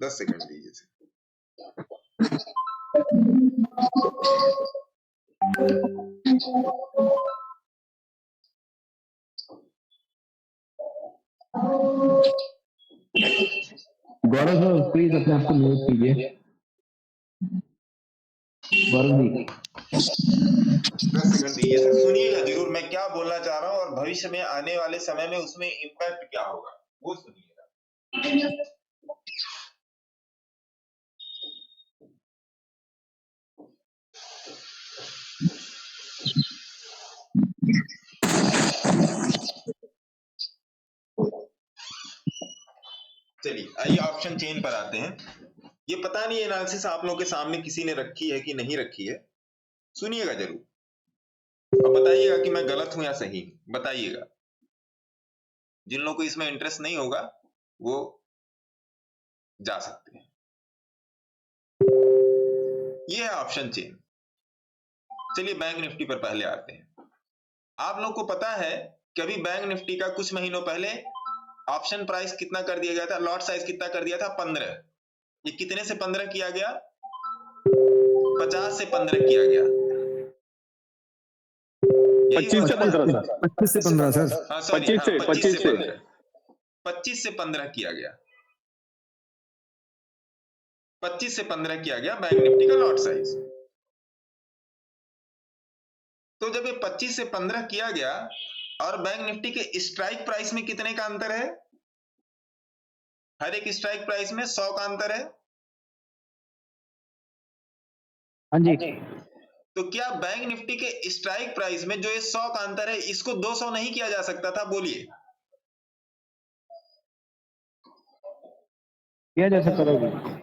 S2: दस सेकंड दीजिए।
S1: गौरव सर प्लीज अपने आप को म्यूट कीजिए। गौरव जी
S2: 10 सेकंड दीजिए सर, सुनिएगा जरूर मैं क्या बोलना चाह रहा हूँ और भविष्य में आने वाले समय में उसमें इम्पैक्ट क्या होगा वो सुनिएगा। चलिए आइए ऑप्शन चेन पर आते हैं। ये पता नहीं एनालिसिस आप लोगों के सामने किसी ने रखी है कि नहीं रखी है, सुनिएगा जरूर और बताइएगा कि मैं गलत हूं या सही, बताइएगा। जिन लोगों को इसमें इंटरेस्ट नहीं होगा वो जा सकते हैं। ये है ऑप्शन चेन। चलिए बैंक निफ्टी पर पहले आते हैं। आप लोग को पता है कि अभी बैंक निफ्टी का कुछ महीनों पहले ऑप्शन प्राइस कितना कर दिया गया था, लॉट साइज कितना कर दिया था, 15। ये कितने से 15 किया गया? 50 से 15 किया गया।
S8: 25 से 15 सर,
S4: 25 से 15 सर,
S2: हाँ सॉरी, 25 से 15 किया गया। 25 से 15 किया गया बैंक निफ्टी का लॉट साइज। तो जब ये 25 से 15 किया गया और बैंक निफ्टी के स्ट्राइक प्राइस में कितने का अंतर है? हर एक स्ट्राइक प्राइस में 100 का अंतर है।
S7: हाँ जी।
S2: तो क्या बैंक निफ्टी के स्ट्राइक प्राइस में जो ये 100 का अंतर है, इसको 200 नहीं किया जा सकता था? बोलिए।
S7: किया जा सकता था गुरुजी।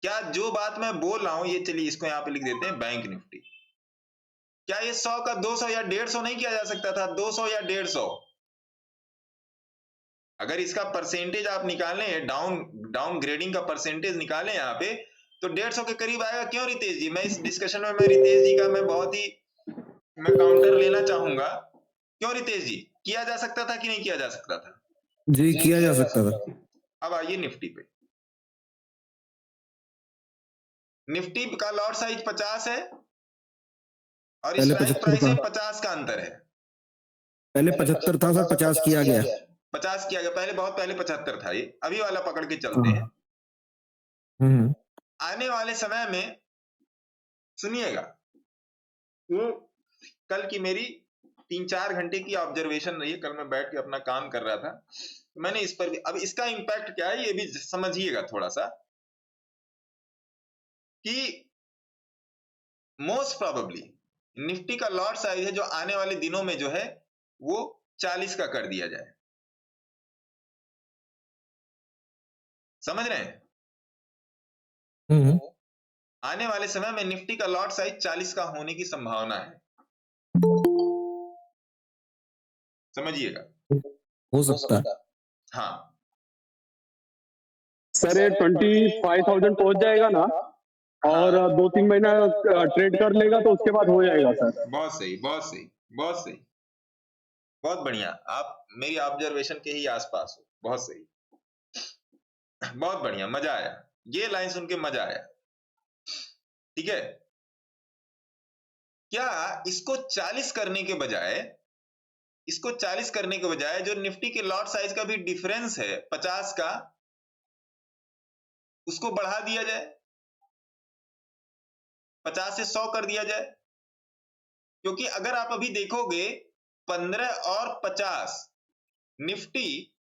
S2: क्या जो बात मैं बोल रहा हूं, ये चलिए इसको यहां पे लिख देते हैं, बैंक निफ्टी, क्या ये 100 का 200 या 150 नहीं किया जा सकता था? 200 या 150। अगर इसका परसेंटेज आप निकालें, डाउन ग्रेडिंग का परसेंटेज निकालें यहाँ पे, तो 150 के करीब आएगा। क्यों रितेश जी? मैं इस डिस्कशन में मैं रितेश जी का मैं काउंटर लेना चाहूंगा। क्यों रितेश जी, किया जा सकता था कि नहीं किया जा सकता था?
S4: जी किया जा सकता था।
S2: अब आइए निफ्टी पे। निफ्टी का लॉट साइज 50 है और
S4: पहले
S2: स्ट्राइक
S4: 75
S2: प्राइस
S4: था।
S2: में 50 का अंतर है।
S4: पहले 75 था सर, 50 किया गया।
S2: 50 किया गया, पहले बहुत पहले 75 था। ये अभी वाला पकड़ के चलते हैं।
S4: हम्म।
S2: आने वाले समय में सुनिएगा, वो कल की मेरी 3-4 घंटे की ऑब्जर्वेशन रही है। कल मैं बैठ के अपना काम कर रहा था, तो मैंने इस पर भी, अब इसका इंपैक्ट क्या है ये भी समझिएगा थोड़ा सा, कि मोस्ट प्रोबेबली निफ्टी का लॉट साइज है जो आने वाले दिनों में जो है वो 40 का कर दिया जाए। समझ रहे हैं? आने वाले समय में निफ्टी का लॉट साइज 40 का होने की संभावना है। समझिएगा।
S4: हो सकता है।
S2: हाँ,
S8: सर ये 25,000 पहुंच जाएगा ना, और 2-3 महीना ट्रेड कर लेगा तो उसके बाद हो जाएगा सर।
S2: बहुत सही, बहुत सही, बहुत सही, बहुत बढ़िया। आप मेरी ऑब्जर्वेशन के ही आसपास हो। बहुत सही, बहुत बढ़िया, मजा आया। ये लाइन सुन के मजा आया। ठीक है, क्या इसको 40 करने के बजाय जो निफ्टी के लॉट साइज का भी डिफरेंस है 50 का, उसको बढ़ा दिया जाए, 50 से 100 कर दिया जाए? क्योंकि अगर आप अभी देखोगे 15 और 50, निफ्टी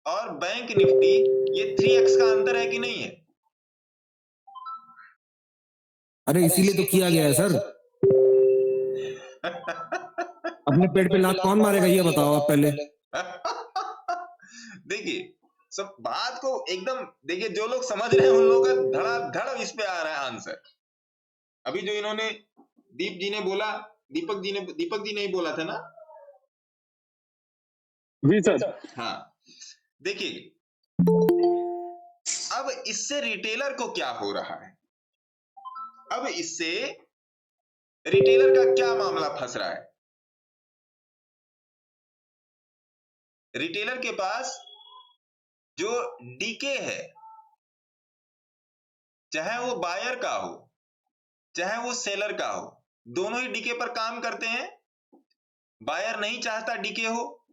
S2: और बैंक निफ्टी, ये 3x का अंतर है कि नहीं है?
S4: अरे इसीलिए तो किया गया है सर। अपने पेट पे लात कौन मारेगा ये बताओ आप पहले।
S2: देखिए, सब बात को एकदम देखिए, जो लोग समझ रहे हैं उन लोगों का धड़ाधड़ इस पे आ रहा है आंसर। अभी जो इन्होंने दीपक जी ने ही बोला था ना?
S8: जी सर।
S2: हाँ, देखिए अब इससे रिटेलर को क्या हो रहा है? अब इससे रिटेलर का क्या मामला फंस रहा है? रिटेलर के पास जो डीके है, चाहे वो बायर का हो चाहे वो सेलर का हो, दोनों ही डीके पर काम करते हैं। बायर नहीं चाहता डीके हो,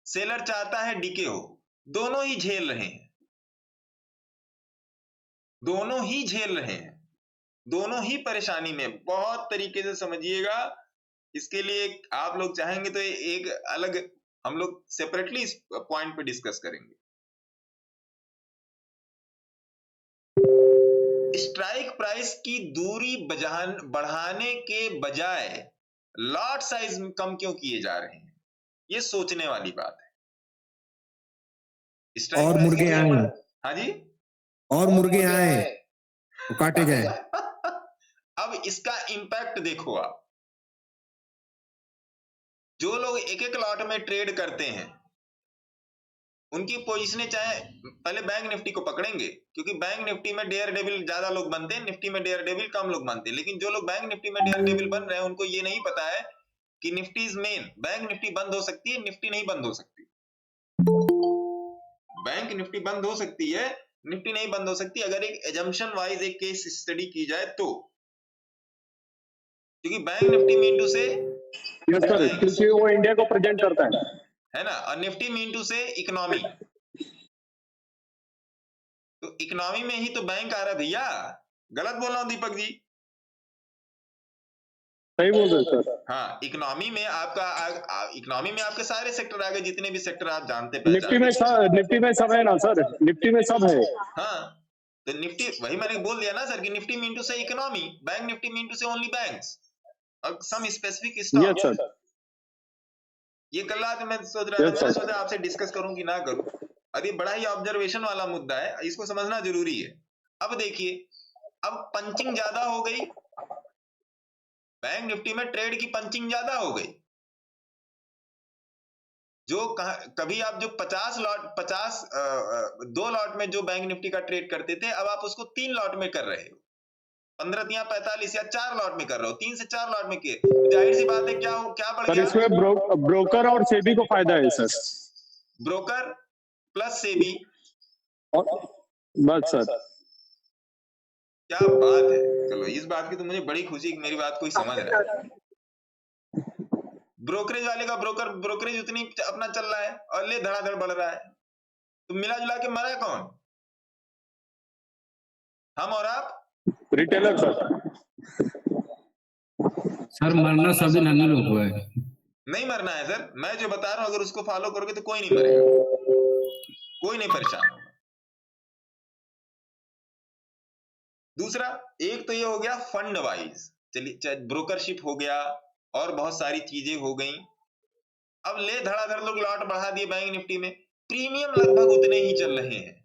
S2: सेलर चाहता है डीके हो। दोनों ही झेल रहे हैं, दोनों ही परेशानी में। बहुत तरीके से समझिएगा। इसके लिए आप लोग चाहेंगे तो एक अलग हम लोग सेपरेटली इस पॉइंट पे डिस्कस करेंगे। स्ट्राइक प्राइस की दूरी बढ़ाने के बजाय लॉट साइज कम क्यों किए जा रहे हैं? ये सोचने वाली बात है।
S4: और मुर्गे आए।
S2: हाँ जी,
S4: और मुर्गे आए तो काटे जाए।
S2: अब इसका इंपैक्ट देखो आप। जो लोग एक एक लॉट में ट्रेड करते हैं, उनकी पोजीशनें, चाहे पहले बैंक निफ्टी को पकड़ेंगे, क्योंकि बैंक निफ्टी में डेयर डेविल ज्यादा लोग बनते हैं, निफ्टी में डेयर डेविल कम लोग बनते हैं। लेकिन जो लोग बैंक निफ्टी में डेयर डेविल बन रहे हैं, उनको ये नहीं पता है कि Nifty is main. Bank Nifty बंद हो सकती है, निफ्टी नहीं बंद हो सकती। बैंक निफ्टी बंद हो सकती है, निफ्टी नहीं बंद हो सकती, अगर एक एजम्पशन वाइज एक केस स्टडी की जाए तो। क्योंकि बैंक निफ्टी मीन टू से
S8: यस सर, क्योंकि वो इंडिया को प्रेजेंट करता
S2: है ना, और Nifty mean to say economy. तो इकोनॉमी में ही तो बैंक आ रहा है भैया। गलत बोल रहा हूं दीपक जी?
S8: सही बोल रहे हैं सर।
S2: हाँ, इकोनॉमी में आपके सारे सेक्टर आ गए, जितने भी सेक्टर आप जानते
S8: निफ्टी में सब है ना सर, निफ्टी में सब है।
S2: हाँ, तो निफ्टी, वही मैंने बोल दिया ना सर कि Nifty mean to say economy, bank Nifty mean to say only banks और some specific
S8: yes
S2: stock.
S8: Sir,
S2: ये कल रात मैं सोच रहा था,
S8: यस
S2: मैंने
S8: सर।
S2: सोचा आपसे डिस्कस करूं कि ना करूं। और ये बड़ा ही ऑब्जर्वेशन वाला मुद्दा है, इसको समझना जरूरी है। अब देखिए, अब पंचिंग ज्यादा हो गई, बैंक निफ्टी में ट्रेड की पंचिंग ज्यादा हो गई। जो कभी आप जो 2 लॉट में जो बैंक निफ्टी का ट्रेड करते थे, अब आप उसको 3 लॉट में कर रहे हो, 15 या 45 या 4 लॉट में कर रहे हो, 3 से 4 लॉट में किए। जाहिर सी बात है, क्या बढ़
S8: सर
S2: गया?
S8: इसमें ब्रोकर और सेबी को फायदा है सर,
S2: ब्रोकर प्लस सेबी।
S8: और बस सर।
S2: क्या बात है, चलो इस बात की तो मुझे बड़ी खुशी कि मेरी बात कोई समझ रहा है। ब्रोकरेज वाले का ब्रोकरेज उतनी अपना चल रहा है और ले धड़ाधड़ बढ़ रहा है, तो मिला जुला के मरा कौन? हम और आप?
S8: Retailer sir.
S5: सर मरना सब दिन हम ही लोग को है।
S2: नहीं मरना है सर, मैं जो बता रहा हूं अगर उसको फॉलो करोगे तो कोई नहीं मरेगा, कोई नहीं परेशान होगा। दूसरा, एक तो ये हो गया फंड वाइज, चलिए ब्रोकरशिप हो गया और बहुत सारी चीजें हो गई। अब ले धड़ाधड़ लोग लॉट बढ़ा दिए बैंक निफ्टी में, प्रीमियम लगभग उतने ही चल रहे हैं,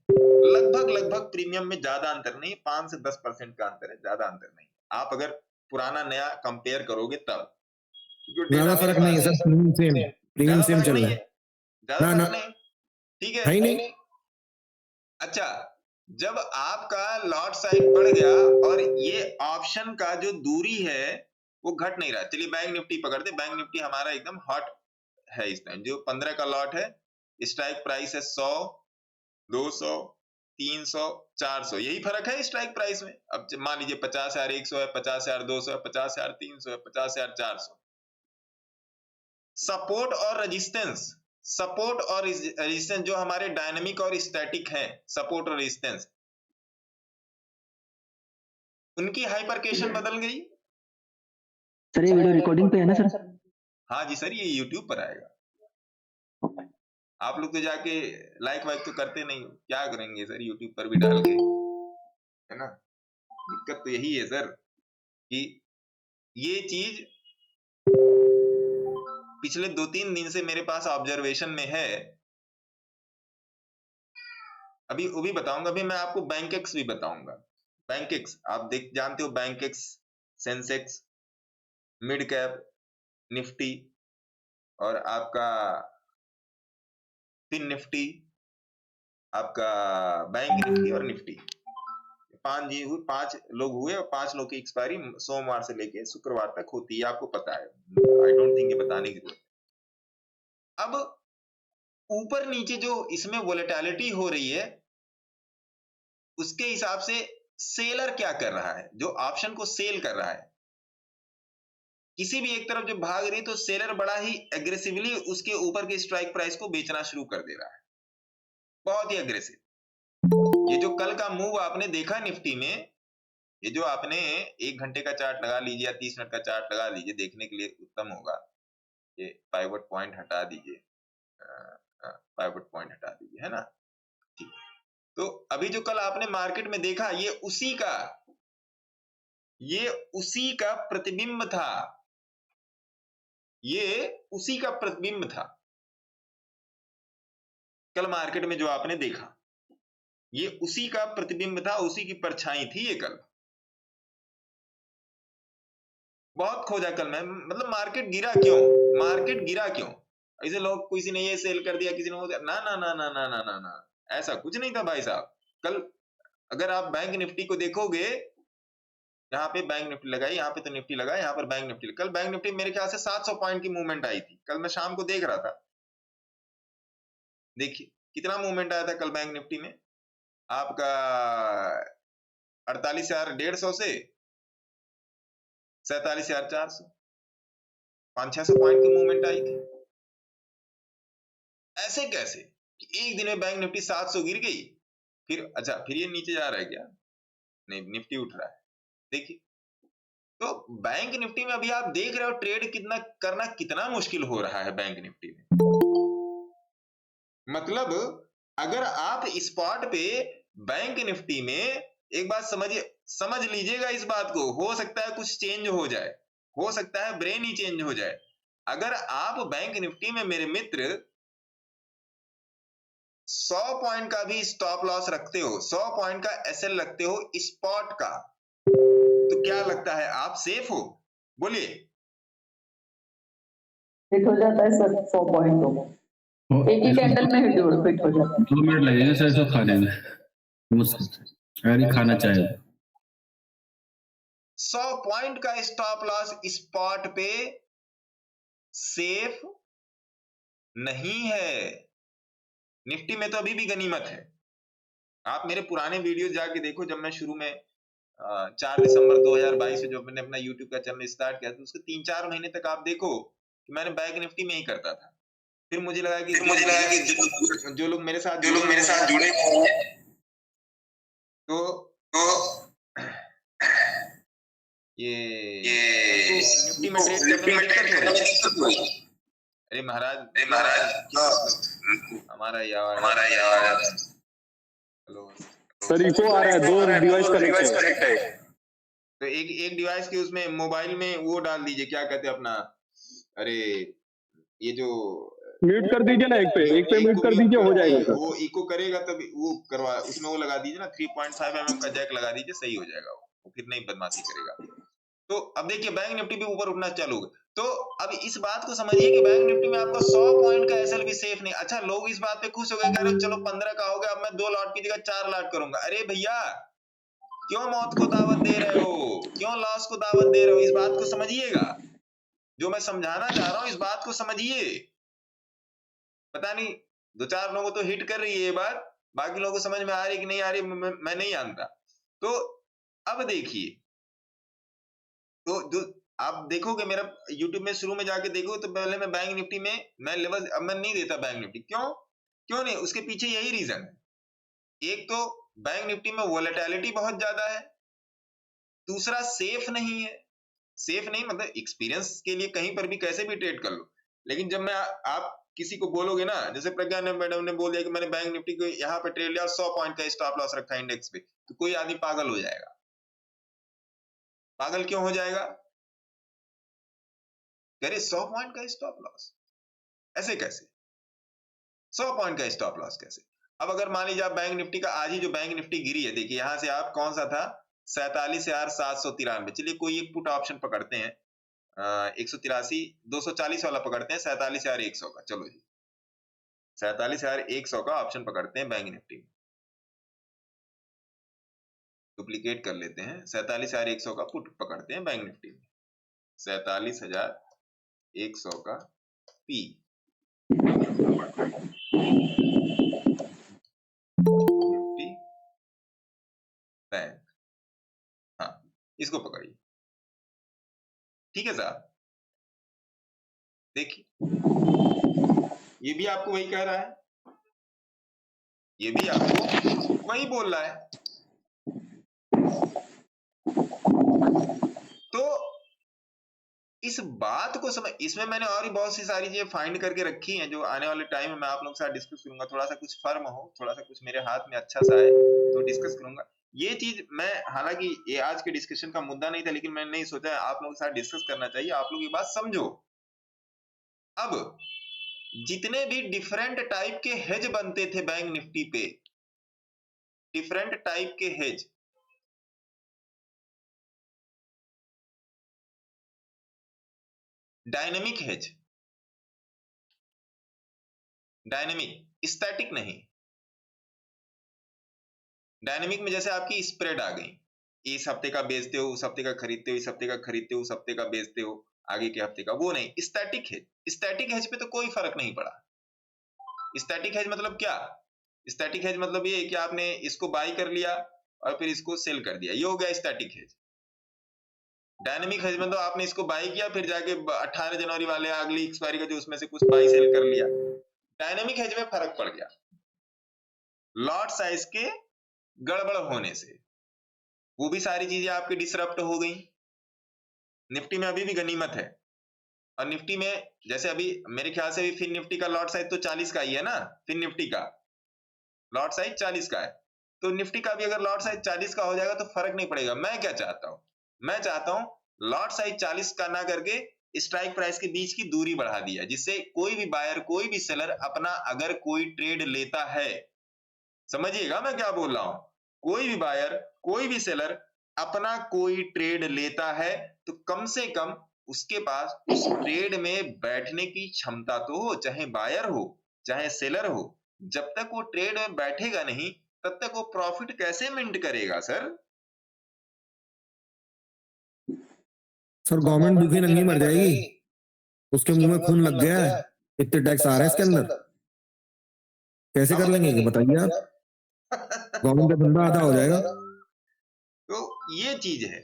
S2: लगभग प्रीमियम में ज्यादा अंतर नहीं, 5 से 10% का अंतर है, ज्यादा अंतर नहीं। आप अगर पुराना नया कंपेयर करोगे तब, क्योंकि
S4: ज्यादा फर्क नहीं है सर, प्रीमियम सेम चल रहा है,
S2: ज्यादा
S4: ना
S2: फर्क नहीं, ठीक
S4: है ही
S2: है।
S4: नहीं।
S2: अच्छा, जब आपका लॉट साइज बढ़ गया और ये ऑप्शन का जो दूरी है वो घट नहीं रहा, चलिए बैंक निफ्टी पकड़ते, बैंक निफ्टी हमारा एकदम हॉट है इस टाइम। जो 15 का लॉट है, स्ट्राइक प्राइस है 100, 200, 300, 400, यही फर्क है स्ट्राइक प्राइस में। अब मान लीजिए 50,100 है, 50,200 है, 50,300 है, 50,400। सपोर्ट और रेजिस्टेंस जो हमारे डायनामिक और स्टैटिक है, सपोर्ट और रेजिस्टेंस, उनकी हाइपरकेशन बदल गई।
S1: सर ये वीडियो रिकॉर्डिंग पे है ना सर?
S2: हाँ जी सर, ये YouTube पर आएगा। आप लोग तो जाके लाइक वाइक तो करते नहीं हो, क्या करेंगे सर YouTube पर भी डाल के, है ना? दिक्कत तो यही है सर कि ये चीज पिछले 2-3 दिन से मेरे पास ऑब्जर्वेशन में है। अभी वो भी बताऊंगा, अभी मैं आपको बैंकेक्स भी बताऊंगा। बैंकेक्स आप जानते हो, Bankex, Sensex, mid cap Nifty और आपका फिन निफ्टी, आपका बैंक निफ्टी और निफ्टी, 5 लोग हुए और 5 लोग की एक्सपायरी सोमवार से लेके शुक्रवार तक होती है, आपको पता है, आई डोंट थिंक ये बताने की जरूरत है। अब ऊपर नीचे जो इसमें वोलेटिलिटी हो रही है, उसके हिसाब से सेलर क्या कर रहा है, जो ऑप्शन को सेल कर रहा है, किसी भी एक तरफ जब भाग रही है तो सेलर बड़ा ही एग्रेसिवली उसके ऊपर के स्ट्राइक प्राइस को बेचना शुरू कर दे रहा है, बहुत ही एग्रेसिव। ये जो कल का मूव आपने देखा निफ्टी में, ये जो आपने 1 घंटे का चार्ट लगा लीजिए या 30 मिनट का चार्ट लगा लीजिए, देखने के लिए उत्तम होगा। ये पाइवट पॉइंट हटा दीजिए, पाइवट पॉइंट हटा दीजिए, है ना? ठीक। तो अभी जो कल आपने मार्केट में देखा, ये उसी का प्रतिबिंब था, ये उसी का प्रतिबिंब था। कल मार्केट में जो आपने देखा, ये उसी का प्रतिबिंब था, उसी की परछाई थी ये कल। बहुत खोजा कल मैं, मतलब मार्केट गिरा क्यों? ऐसे लोग, किसी ने ये सेल कर दिया, किसी ने वो, ना ना ना ना ना ना ना ना, ऐसा कुछ नहीं था भाई साहब। कल अगर आप बैंक निफ्टी को देखोगे, यहाँ पे बैंक निफ्टी लगाई, यहाँ पे तो निफ्टी लगा, यहाँ पर बैंक निफ्टी, कल बैंक निफ्टी मेरे ख्याल से 700 पॉइंट की मूवमेंट आई थी। कल मैं शाम को देख रहा था, देखिए कितना मूवमेंट आया था कल बैंक निफ्टी में, आपका 48,150 से 47,400, 500-600 पॉइंट की मूवमेंट आई थी। ऐसे कैसे कि एक दिन में बैंक निफ्टी 700 गिर गई, फिर अच्छा फिर ये नीचे जा रहा है क्या? नहीं, निफ्टी उठ रहा है, देखिए। तो बैंक निफ्टी में अभी आप देख रहे हो ट्रेड कितना मुश्किल हो रहा है बैंक निफ्टी में। मतलब अगर आप स्पॉट पे बैंक निफ्टी में एक बात समझ लीजिएगा इस बात को, हो सकता है कुछ चेंज हो जाए, हो सकता है ब्रेन ही चेंज हो जाए। अगर आप बैंक निफ्टी में मेरे मित्र 100 पॉइंट का भी स्टॉप लॉस रखते हो, 100 पॉइंट का एसएल रखते हो स्पॉट का, तो क्या लगता है आप सेफ हो? बोलिए।
S9: हिट हो जाता है सर 100 पॉइंट को, एक ही कैंडल में हिट हो जाता है।
S5: 2 मिनट लगेगा सर इसको खाने में, मुश्किल अगर ये खाना चाहे।
S2: 100 पॉइंट का स्टॉप लॉस स्पॉट पे सेफ नहीं है। निफ्टी में तो अभी भी गनीमत है। आप मेरे पुराने वीडियो जाके देखो, जब मैं शुरू में 4 दिसंबर 2022 से जब मैंने अपना यूट्यूब का चैनल स्टार्ट किया तो उसके 3-4 महीने तक आप देखो कि मैंने बैंक निफ्टी में ही करता था। फिर मुझे लगा कि जो लोग मेरे साथ जुड़े तो ये निफ्टी में ट्रेड करने में दिक्कत हो रही है। अरे महाराज हमारा ये आवाज हेलो
S8: सर इको आ रहा है, 2 डिवाइस कनेक्ट है।
S2: तो एक डिवाइस के उसमें मोबाइल में वो डाल दीजिए, क्या कहते हैं अपना, अरे ये जो
S8: म्यूट कर दीजिए ना, एक पे म्यूट कर दीजिए, हो जाएगा सर।
S2: वो इको करेगा तब वो करवा, उसमें वो लगा दीजिए ना 3.5 mm का जैक लगा दीजिए, सही हो जाएगा वो फिर नहीं बदमाशी करेगा। तो अब देखिए बैंक निफ्टी भी ऊपर उठना चालू होगा। तो अब इस बात को समझिए कि बैंक निफ्टी में आपका 100 पॉइंट का एसएल भी सेफ नहीं। अच्छा, लोग इस बात पे खुश हो गए, कह रहे चलो 15 का हो गया, अब मैं 2 लॉट की जगह 4 लॉट करूंगा। अरे भैया क्यों मौत को दावत दे रहे हो, क्यों लॉस को दावत दे रहे हो? इस बात को समझिएगा, जो मैं समझाना चाह रहा हूं इस बात को समझिए। पता नहीं 2-4 लोगों तो हिट कर रही है ये बात, बाकी लोगों को समझ में आ रही कि नहीं आ रही मैं नहीं जानता। तो अब देखिए, तो जो आप देखोगे मेरा YouTube में शुरू में जाके देखो तो पहले मैं बैंक निफ्टी में मैं लेवल अब मैं नहीं देता बैंक निफ्टी। क्यों नहीं? उसके पीछे यही रीजन है। एक तो बैंक निफ्टी में वोलेटिलिटी बहुत ज्यादा है, दूसरा सेफ नहीं है। सेफ नहीं मतलब एक्सपीरियंस के लिए कहीं पर भी कैसे भी ट्रेड कर लो, लेकिन जब मैं आप किसी को बोलोगे ना, जैसे प्रज्ञा ने मैडम ने बोल दिया कि मैंने बैंक निफ्टी को यहाँ पे ट्रेड लिया 100 पॉइंट का स्टॉप लॉस रखा इंडेक्स पे, तो कोई आदमी पागल हो जाएगा। पागल क्यों हो जाएगा? अरे 100 पॉइंट का स्टॉप लॉस ऐसे कैसे? 100 पॉइंट का स्टॉप लॉस कैसे? अब अगर मान लीजिए आप बैंक निफ्टी का आज ही जो बैंक निफ्टी गिरी है, देखिए यहां से आप कौन सा था 47,793, चलिए कोई एक पुट ऑप्शन पकड़ते हैं 183 240 वाला पकड़ते हैं 47,100 का, चलो जी 47,100 का ऑप्शन पकड़ते हैं बैंक निफ्टी में, डुप्लीकेट कर लेते हैं 47,100 का पुट पकड़ते हैं बैंक निफ्टी में, 47,100 का पी निफ्टी बैंक, हाँ इसको पकड़िए। ठीक है साहब, देखिए ये भी आपको वही कह रहा है, ये भी आपको वही बोल रहा है। तो इस बात को समझ, इसमें मैंने और भी बहुत सी सारी चीजें फाइंड करके रखी हैं जो आने वाले टाइम में मैं आप लोगों के साथ डिस्कस करूंगा। थोड़ा सा कुछ फर्म हो, थोड़ा सा कुछ मेरे हाथ में अच्छा सा है तो डिस्कस करूंगा। ये चीज मैं, हालांकि ये आज के डिस्कशन का मुद्दा नहीं था, लेकिन मैंने नहीं सोचा आप लोगों के साथ डिस्कस करना चाहिए। आप लोग ये बात समझो, अब जितने भी डिफरेंट टाइप के हेज बनते थे बैंक निफ्टी पे, डिफरेंट टाइप के hedge, dynamic hedge, dynamic static नहीं। डायनेमिक में जैसे आपकी स्प्रेड आ गई, इस हफ्ते का बेचते हो, उस हफ्ते का खरीदते हो, इस हफ्ते का खरीदते हो, उस हफ्ते का बेचते हो, आगे के हफ्ते का, वो नहीं। स्टैटिक हेज, स्टैटिक हेज पे तो कोई फर्क नहीं पड़ा। स्टैटिक हेज मतलब क्या? स्टैटिक हेज मतलब ये कि आपने इसको बाई कर लिया और फिर इसको सेल कर दिया, ये हो गया स्टैटिक हेज। डायनेमिक हेज में तो आपने इसको बाई किया, फिर जाके 18 जनवरी वाले अगली एक्सपायरी का जो उसमें से कुछ बाई सेल कर लिया। डायनेमिक हेज में फर्क पड़ गया लॉट साइज के गड़बड़ होने से, वो भी सारी चीजें आपकी डिसरप्ट हो गई। निफ्टी में अभी भी गनीमत है। और निफ्टी में जैसे अभी मेरे ख्याल से अभी फिन निफ्टी का लॉट साइज तो 40 का ही है ना, फिन निफ्टी का लॉट साइज 40 का है, तो निफ्टी का भी अगर लॉट साइज 40 का हो जाएगा तो फर्क नहीं पड़ेगा। मैं क्या चाहता हूं, मैं चाहता हूं लॉट साइज 40 का ना करके स्ट्राइक प्राइस के बीच की दूरी बढ़ा दिया, जिससे कोई भी बायर कोई भी सेलर अपना अगर कोई ट्रेड लेता है, समझिएगा मैं क्या बोल रहा हूं, कोई भी बायर कोई भी सेलर अपना कोई ट्रेड लेता है तो कम से कम उसके पास उस ट्रेड में बैठने की क्षमता तो हो, चाहे बायर हो चाहे सेलर हो। जब तक वो ट्रेड में बैठेगा नहीं तब तक वो प्रॉफिट कैसे मिंट करेगा सर?
S4: सर गवर्नमेंट भूखी नंगी मर जाएगी, उसके मुंह में खून लग गया है, इतने टैक्स आ रहे हैं इसके अंदर, कैसे कर लेंगे कि बताइए आप? गवर्नमेंट का धंधा आधा हो जाएगा।
S2: तो ये चीज है,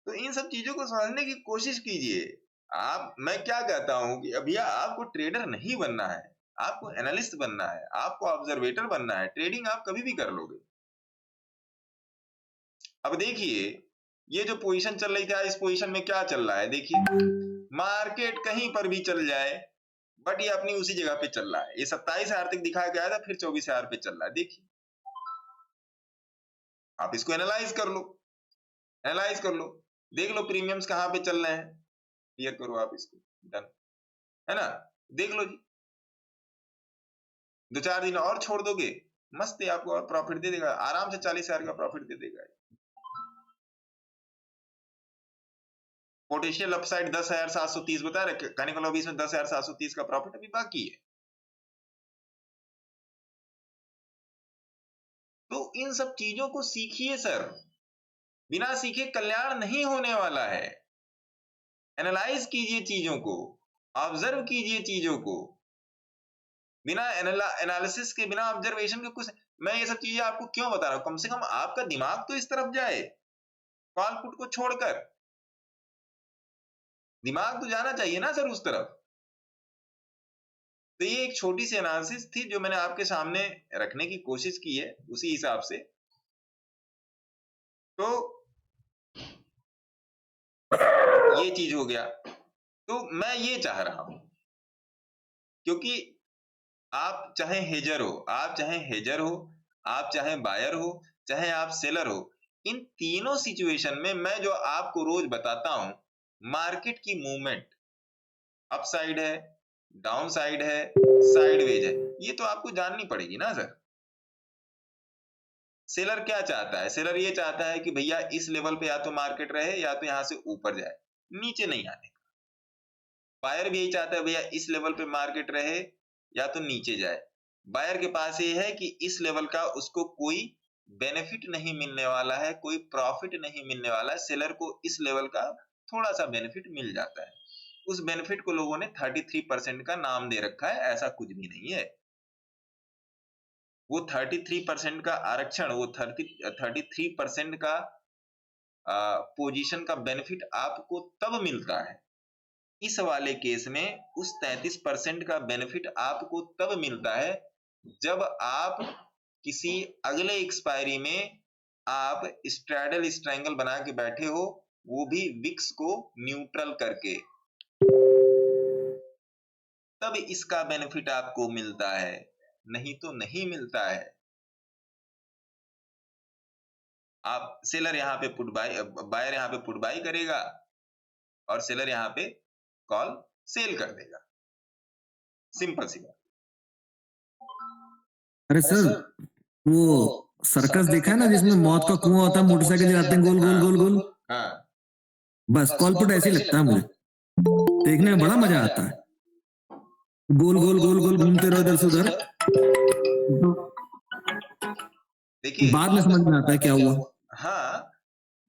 S2: तो इन सब चीजों को समझने की कोशिश कीजिए आप। मैं क्या कहता हूं कि भैया आपको ट्रेडर नहीं बनना है, आपको एनालिस्ट बनना है, आपको ऑब्जर्वेटर बनना है। ट्रेडिंग आप कभी भी कर लोगे। अब देखिए ये जो पोजीशन चल रही थी, इस पोजीशन में क्या चल रहा है, देखिए मार्केट कहीं पर भी चल जाए बट ये अपनी उसी जगह पे चल रहा है। ये 27,000 तक दिखा के आया था, फिर 24,000 पे चल रहा है। देखिए आप इसको एनालाइज कर लो, एनालाइज कर लो, देख लो प्रीमियम्स कहाँ पे चल रहे हैं, क्लियर करो आप इसको, डन है ना। देख लो जी, 2-4 दिन और छोड़ दोगे, मस्त है, आपको और प्रॉफिट दे देगा, आराम से 40,000 का प्रॉफिट दे देगा। पोटेंशियल अपसाइड 10,730 बता रहे, कहने का मतलब इसमें 10,730 का प्रॉफिट अभी बाकी है। तो इन सब चीजों को सीखिए सर, बिना सीखे कल्याण नहीं होने वाला है। एनालाइज कीजिए चीजों को, ऑब्जर्व कीजिए चीजों को, बिना एनालिसिस के, बिना ऑब्जर्वेशन के कुछ। मैं ये सब चीजें आपको क्यों बता रहा हूं, कम से कम आपका दिमाग तो इस तरफ जाए, कॉल पुट को छोड़कर दिमाग तो जाना चाहिए ना सर उस तरफ। तो ये एक छोटी सी एनालिसिस थी जो मैंने आपके सामने रखने की कोशिश की है, उसी हिसाब से। तो ये चीज हो गया। तो मैं ये चाह रहा हूं, क्योंकि आप चाहे हेजर हो, आप चाहे हेजर हो, आप चाहे बायर हो, चाहे आप सेलर हो, इन तीनों सिचुएशन में मैं जो आपको रोज बताता हूं, मार्केट की मूवमेंट अपसाइड है, डाउन साइड है, साइडवेज है, ये तो आपको जाननी पड़ेगी ना सर। सेलर क्या चाहता है, सेलर ये चाहता है कि भैया इस लेवल पे या तो मार्केट रहे या तो यहां से ऊपर जाए, नीचे नहीं आने का। बायर भी यही चाहता है भैया इस लेवल पे मार्केट रहे या तो नीचे जाए। बायर के पास ये है कि इस लेवल का उसको कोई बेनिफिट नहीं मिलने वाला है, कोई प्रॉफिट नहीं मिलने वाला है, सेलर को इस लेवल का थोड़ा सा बेनिफिट मिल जाता है। उस बेनिफिट को लोगों ने 33% का नाम दे रखा है, ऐसा कुछ भी नहीं है। वो 33% का आरक्षण, वो 33% का पोजीशन का बेनिफिट आपको तब मिलता है, इस वाले केस में उस 33% का बेनिफिट आपको तब मिलता है जब आप किसी अगले एक्सपायरी में आप स्ट्रैडल स्ट्रैंगल बना के बैठे हो, वो भी विक्स को न्यूट्रल करके, तब इसका बेनिफिट आपको मिलता है, नहीं तो नहीं मिलता है। आप सेलर यहाँ पे पुट बाय, बायर यहाँ पे पुट बाय करेगा और सेलर यहाँ पे कॉल सेल कर देगा, सिंपल सी बात।
S4: अरे सर वो सर्कस देखा है ना जिसमें मौत का कुआं होता है, मोटरसाइकिल चलाते हैं गोल गोल गोल गोल,
S2: हाँ
S4: बस कॉल पुट ऐसे ही लगता है मुझे, देखने में बड़ा मजा आता है, गोल गोल गोल गोल घूमते रहो इधर से उधर,
S2: देखिए
S4: बाद में समझ में आता है क्या हुआ।
S2: हाँ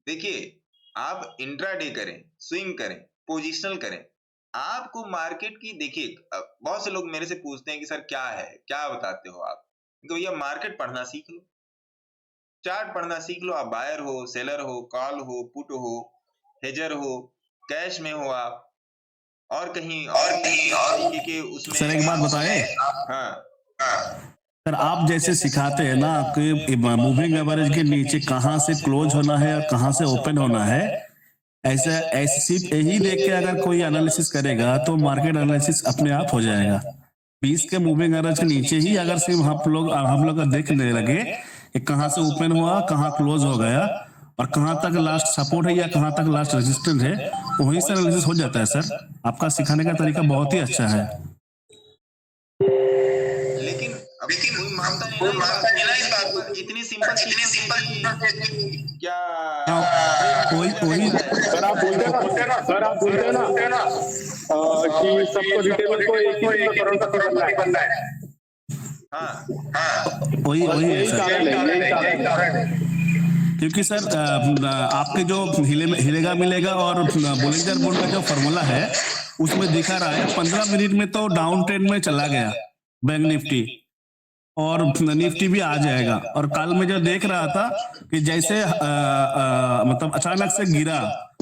S2: देखिए, आप इंट्राडे करें, स्विंग करें, पोजिशनल करें, आपको मार्केट की, देखिए बहुत से लोग मेरे से पूछते हैं कि सर क्या है, क्या बताते हो आप, तो भैया मार्केट पढ़ना सीख लो, चार्ट पढ़ना सीख लो। आप बायर हो, सेलर हो, कॉल हो, पुट हो, हेजर हो, कैश में हो आप, और कहीं तरीके के उसमें।
S3: सर एक बात बताए,
S2: हाँ
S3: सर आप जैसे सिखाते हैं ना कि मूविंग एवरेज के नीचे कहां से क्लोज होना है और कहां से ओपन होना है, ऐसा ऐसे सिर्फ यही देख के अगर कोई एनालिसिस करेगा तो मार्केट एनालिसिस अपने आप हो जाएगा। 20 के मूविंग एवरेज के नीचे ही अगर सिर्फ हम लोग देखने लगे कि कहाँ से ओपन हुआ, कहाँ क्लोज हो गया और कहाँ तक लास्ट सपोर्ट है या कहाँ तक लास्ट रेजिस्टेंस है, वहीं से एनालिसिस हो जाता है सर। आपका सिखाने का तरीका बहुत ही अच्छा है।
S2: लेकिन अब कोई मानता नहीं ना इस बात को। इतनी सिंपल चीजें क्या
S3: वही
S8: सर आप बोलते हैं ना कि सबको रिटेलर को एक ही करोड़ का बनना है।
S2: हाँ
S3: वही है
S8: यही
S3: सर।
S8: कारण है।
S3: क्योंकि सर आपके जो हिलेगा मिलेगा और बोलिंजर बॉन्ड का जो फॉर्मूला है उसमें दिखा रहा है 15 मिनट में तो डाउन ट्रेंड में चला गया बैंक निफ्टी और निफ्टी भी आ जाएगा। और कल में जो देख रहा था कि जैसे मतलब अचानक से गिरा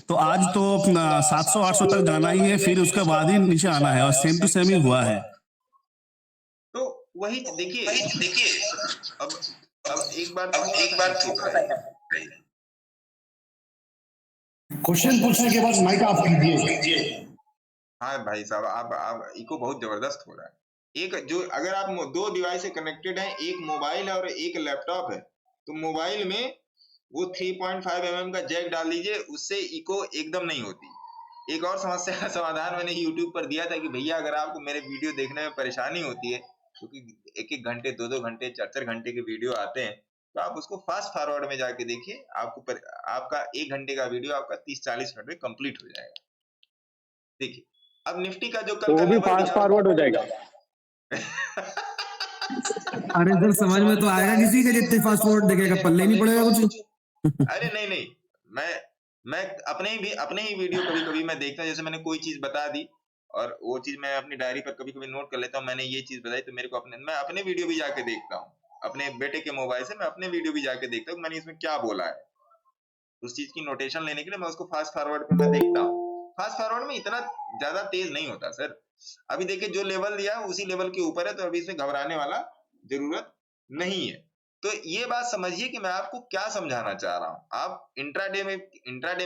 S3: तो आज तो 700-800 तक जाना ही है, फिर उसके बाद ही नीचे आना है और सेम टू सेम ही हुआ है।
S2: तो वही देखिए अब एक बार
S3: क्वेश्चन पूछने के बाद माइक ऑफ कीजिए।
S2: हाँ भाई साहब, आप इको बहुत जबरदस्त हो रहा है। एक जो अगर आप दो डिवाइस से कनेक्टेड हैं, एक मोबाइल है और एक लैपटॉप है, तो मोबाइल में वो 3.5 mm का जैक डाल दीजिए, उससे इको एकदम नहीं होती। एक और समस्या का समाधान मैंने YouTube पर दिया था कि भैया अगर आपको मेरे वीडियो देखने में परेशानी होती है, क्योंकि 1-1 घंटे 2-2 घंटे 4-4 घंटे के वीडियो आते हैं, तो आप उसको फास्ट फॉरवर्ड में जाके देखिए, आपका 1 घंटे का वीडियो आपका 30-40 मिनट में कंप्लीट हो जाएगा। देखिए अब निफ्टी का जो
S8: तो वो भी फास्ट फॉरवर्ड हो जाएगा।
S4: अरे सर समझ में तो आएगा किसी के, जितने फास्ट फॉरवर्ड देखेगा पल्ले नहीं पड़ेगा कुछ।
S2: अरे नहीं, मैं अपने ही वीडियो कभी मैं देखता हूँ। जैसे मैंने कोई चीज बता दी और वो चीज मैं अपनी डायरी पर कभी नोट कर लेता हूँ, मैंने ये चीज बताई, तो मेरे को मैं अपने वीडियो भी जाके देखता हूँ। अपने बेटे के मोबाइल से मैं अपने वीडियो भी जाके देखता हूँ मैंने इसमें क्या बोला है। उस चीज की नोटेशन लेने के लिए मैं उसको फास्ट फॉरवर्ड पे मैं देखता हूँ। फास्ट फॉरवर्ड में इतना ज्यादा तेज नहीं होता सर। अभी देखिए जो लेवल दिया उसी लेवल के ऊपर है, तो अभी इसमें घबराने वाला जरूरत नहीं है। तो ये बात समझिए कि मैं आपको क्या समझाना चाह रहा हूँ। आप इंट्राडे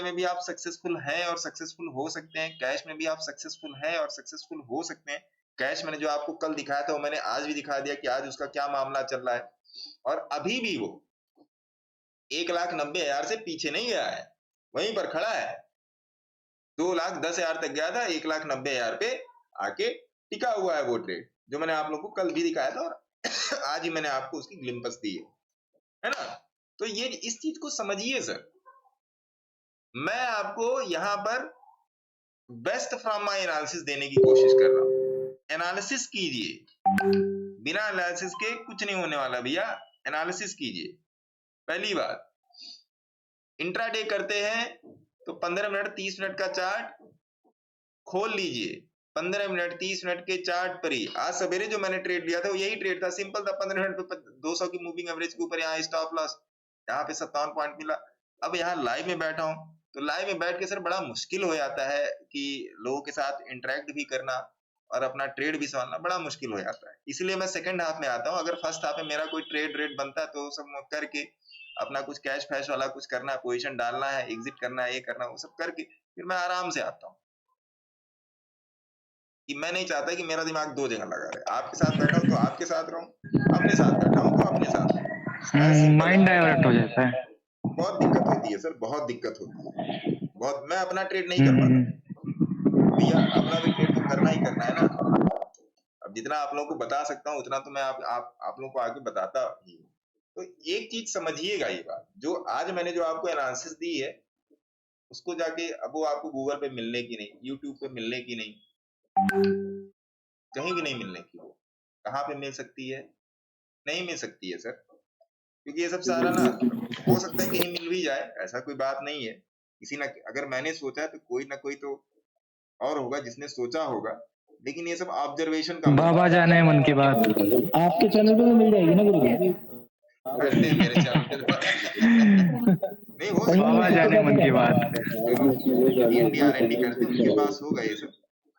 S2: में भी आप सक्सेसफुल हैं और सक्सेसफुल हो सकते हैं। कैश में भी आप सक्सेसफुल हैं और सक्सेसफुल हो सकते हैं। कैश मैंने जो आपको कल दिखाया था वो मैंने आज भी दिखा दिया कि आज उसका क्या मामला चल रहा है। और अभी भी वो 1,90,000 से पीछे नहीं गया है, वहीं पर खड़ा है। 2,10,000 तक गया था, 1,90,000 पे आके टिका हुआ है वो ट्रेड, जो मैंने आप लोगों को कल भी दिखाया था और आज ही मैंने आपको उसकी ग्लिम्पस दी है ना। तो ये इस चीज को समझिए सर। मैं आपको यहाँ पर बेस्ट फ्रॉम माय एनालिसिस देने की कोशिश कर रहा हूँ। एनालिसिस कीजिए, बिना एनालिसिस के कुछ नहीं होने वाला भैया। एनालिसिस कीजिए। पहली बात, इंट्राडे करते हैं तो 15 मिनट 30 मिनट का चार्ट खोल लीजिए। 15 मिनट 30 मिनट के चार्ट पर ही आज सवेरे जो मैंने ट्रेड लिया था वो यही ट्रेड था, सिंपल था। 15 मिनट पे 200 की मूविंग एवरेज के ऊपर यहाँ स्टॉप लॉस, यहाँ पे 57 पॉइंट मिला। अब यहाँ लाइव में बैठा हूँ, तो लाइव में बैठ के सर बड़ा मुश्किल हो जाता है कि लोगों के साथ इंटरेक्ट भी करना और अपना ट्रेड भी संभालना बड़ा मुश्किल हो जाता है। इसलिए मैं सेकंड हाफ में आता हूँ। अगर फर्स्ट हाफ में मेरा कोई ट्रेड रेट बनता है तो सब करके अपना कुछ कैश फैश वाला कुछ करना है, पोजीशन डालना है, एग्जिट करना है, ये करना है, वो सब करके फिर मैं आराम से आता हूँ। कि मैं नहीं चाहता कि मेरा दिमाग दो जगह लगा रहे। आपके साथ बैठा हूँ तो आपके साथ रहूं, अपने साथ बैठा हूँ तो अपने साथ रहूं।
S7: माइंड डाइवर्ट हो जाता है।
S2: बहुत दिक्कत होती है सर, बहुत दिक्कत होती है। बहुत मैं अपना ट्रेड नहीं कर पाता भैया, अपना भी ट्रेड तो करना ही करना है ना। अब जितना आप लोगों को बता सकता हूँ उतना तो मैं आप लोगों को आगे बताता ही हूँ। तो एक चीज समझिएगा, ये बात जो आज मैंने जो आपको एनालिसिस दी है उसको जाके अब वो आपको गूगल पे मिलने की नहीं, यूट्यूब पे मिलने की नहीं, कहीं भी नहीं मिलने की। वो कहाँ पे मिल सकती है? नहीं मिल सकती है सर, क्योंकि ये सब सारा ना हो सकता है कहीं मिल भी जाए, ऐसा कोई बात नहीं है। किसी ना अगर मैंने सोचा है तो कोई ना कोई तो और होगा जिसने सोचा होगा, लेकिन ये सब ऑब्जर्वेशन का
S7: बाबा जाने मन की बात। आपके चैनल पे मिल जाएगी ना गुरु?
S2: अरे मेरे चैनल पे नहीं हो सकता।
S7: बाबा जाने मन की बात।
S2: इंडिया आरएनडी करते हैं उनके पास होगा ये सब।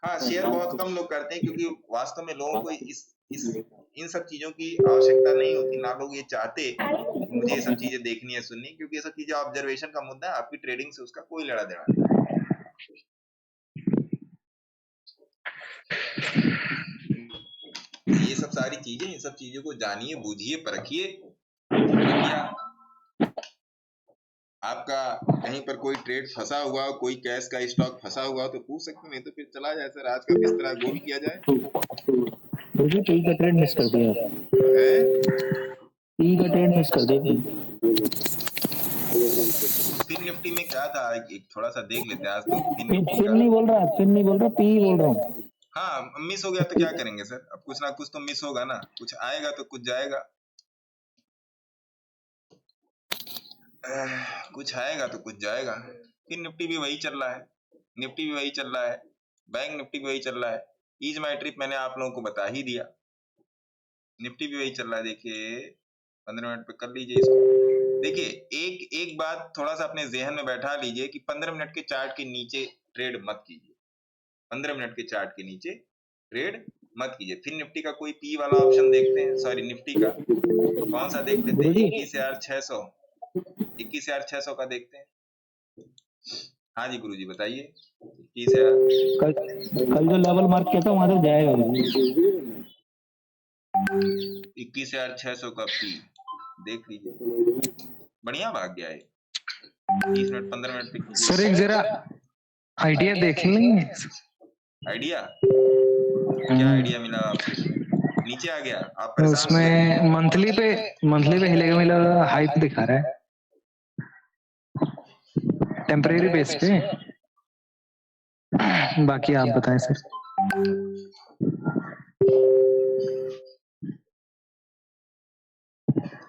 S2: हाँ, शेयर बहुत कम लोग करते हैं क्योंकि वास्तव में लोगों को इन सब चीजों की आवश्यकता नहीं होती ना। लोग ये चाहते कि मुझे ये सब चीजें देखनी है, सुननी, क्योंकि ये सब चीजें ऑब्जर्वेशन का मुद्दा है। आपकी ट्रेडिंग से उसका कोई लेना देना नहीं। ये सब सारी चीजें, इन सब चीजों को जानिए, बूझिए, परखिए। क्या आपका कहीं पर कोई ट्रेड फंसा हुआ हो, कोई कैश का स्टॉक फंसा हुआ हो तो पूछ सकते हैं, नहीं तो फिर चला जाए सर, आज का बिस्तरा गोल किया जाए।
S7: गुरुजी पी का ट्रेड मिस कर दिया आप।
S2: है
S7: पी का ट्रेड मिस कर दिया।
S2: फिर निफ्टी में क्या था, एक थोड़ा सा देख लेते हैं आज तो। फिर निफ्टी
S7: फिर
S2: का
S7: नहीं बोल रहा, फिर नहीं बोल रहा, पी बोल रहा हूँ।
S2: हाँ, मिस हो गया तो क्या करेंगे सर, अब कुछ ना कुछ तो मिस होगा ना, कुछ आएगा तो कुछ जाएगा। कुछ आएगा तो कुछ जाएगा। फिर निफ्टी भी वही चल रहा है, निफ्टी भी वही चल रहा है, बैंक निफ्टी भी वही चल रहा है। ईज माई ट्रिप मैंने आप लोगों को बता ही दिया, निफ्टी भी वही चल रहा है। देखिए 15 मिनट पे कर लीजिए इसको। देखिए एक बात थोड़ा सा अपने जहन में बैठा लीजिए कि 15 मिनट के चार्ट के नीचे ट्रेड मत कीजिए, 15 मिनट के चार्ट के नीचे ट्रेड मत कीजिए। फिर निफ्टी का कोई पी वाला ऑप्शन देखते हैं, सॉरी निफ्टी का कौन सा देख लेते हैं, 21,600, 21,600 का देखते हैं। हाँ जी गुरुजी बताइए। 21,000
S7: कल जो लेवल मार्क किया था वहां तक जाएगा।
S2: 21,600 का पी देख लीजिए, बढ़िया भाग गया है। 30 मिनट 15 मिनट पे कीजिए।
S10: सर एक जरा आइडिया देख लेंगे।
S2: आइडिया क्या आइडिया मिला आपको इसमें? नीचे आ गया, आप परेशान हो गए?
S10: उसमें मंथली पे हिलेगा मिला हाइप दिखा रहा है टेम्परेरी बेस पे। बाकी आप बताएं सर।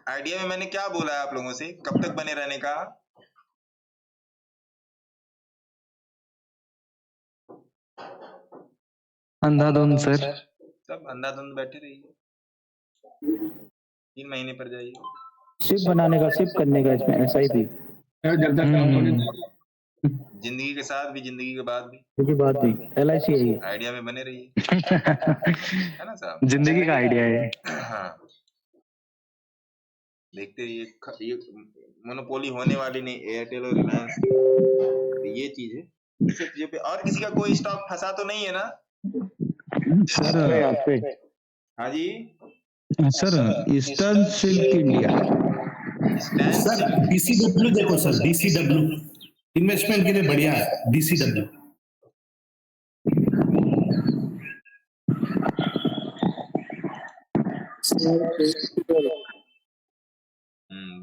S2: आइडिया में मैंने क्या बोला है आप लोगों से, कब तक बने रहने का?
S10: अंधाधुंध सर।
S2: सब अंधाधुंध बैठे रहिए, 3 महीने पर जाइए।
S7: सिप बनाने का, सिप करने का इसमें SIP।
S2: जिंदगी के साथ भी, जिंदगी के बाद भी,
S7: क्योंकि बात नहीं LIC है ये।
S2: आइडिया में बने रहिए, है ना साहब?
S10: जिंदगी का आइडिया है।
S2: हाँ देखते रहिए, ये मोनोपोली होने वाली नहीं, एयरटेल और रिलायंस की, तो ये चीज है। इस सब चीजों पे और किसी का कोई स्टॉक फंसा तो नहीं है ना
S1: सर?
S2: हाँ जी
S1: sir Eastern Silk India,
S3: sir DCW देखो सर, DCW इन्वेस्टमेंट के लिए बढ़िया है। DCW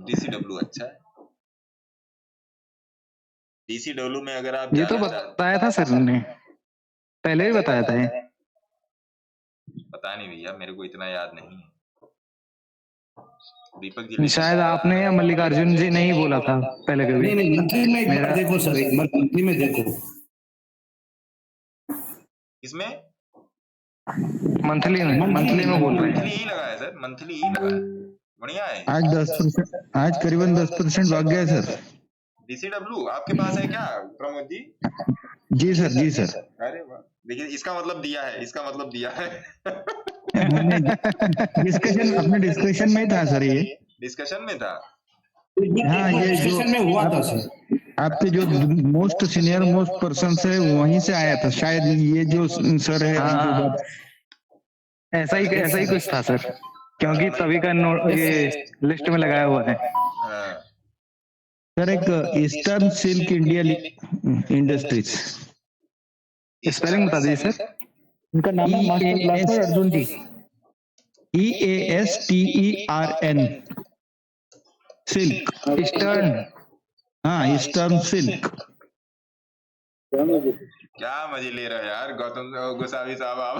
S2: DCW अच्छा है। DCW में अगर आप
S10: ये तो
S2: जाना
S10: बताया था सर ने, पहले ही बताया था ये।
S2: पता नहीं भैया, मेरे को इतना याद नहीं है। दीपक जी
S10: शायद आपने या मल्लिकार्जुन जी ने ही बोला था पहले कभी।
S3: नहीं मंथली में एक बार देखो सर, एक बार मंथली में देखो।
S2: इसमें
S10: मंथली में बोल रहे
S2: मंथली
S10: हैं।
S2: ही लगा है सर, मंथली ही लगा है, बढ़िया है।
S1: आज 10%, आज करीबन 10% भाग गया सर।
S2: DCW आपके पास है क्या प्रमोद जी?
S1: जी सर, जी सर।
S2: अरे वाह, देखिए इसका मतलब दिया है, इसका मतलब दिया है।
S1: डिस्कशन, अपने डिस्कशन में ही था सर ये।
S2: डिस्कशन में था।
S1: हाँ, ये जो
S3: में हुआ था सर,
S1: आपके जो मोस्ट सीनियर मोस्ट पर्सन है वहीं से आया था शायद, ये जो सर है जो बात।
S10: ऐसा ही कुछ था सर, क्योंकि तभी का ये लिस्ट में लगाया हुआ है।
S2: हाँ
S1: सर एक eastern Silk India industries,
S10: spelling बता दीजिए सर।
S7: उनका नाम है मास्टर ब्लास्टर अर्जुन जी।
S1: EASTERN silk,
S10: eastern.
S1: हाँ ईस्टर्न सिल्क।
S2: क्या मजे ले रहे हो यार गौतम गोसावी साहब आप।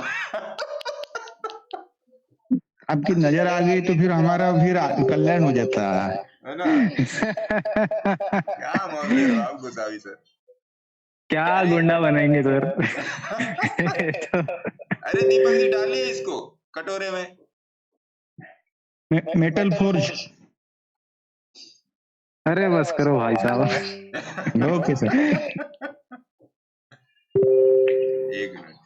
S1: आपकी नजर आ गई तो फिर हमारा फिर कल्याण हो जाता
S2: है ना? क्या मौज ले रहे हो आप गोसावी सर,
S10: क्या गुंडा बनाएंगे सर।
S2: अरे दीपक जी डालिए इसको कटोरे में।
S1: Metal forge.
S10: अरे बस करो भाई साहब।
S1: Okay sir.
S2: एक मिनट,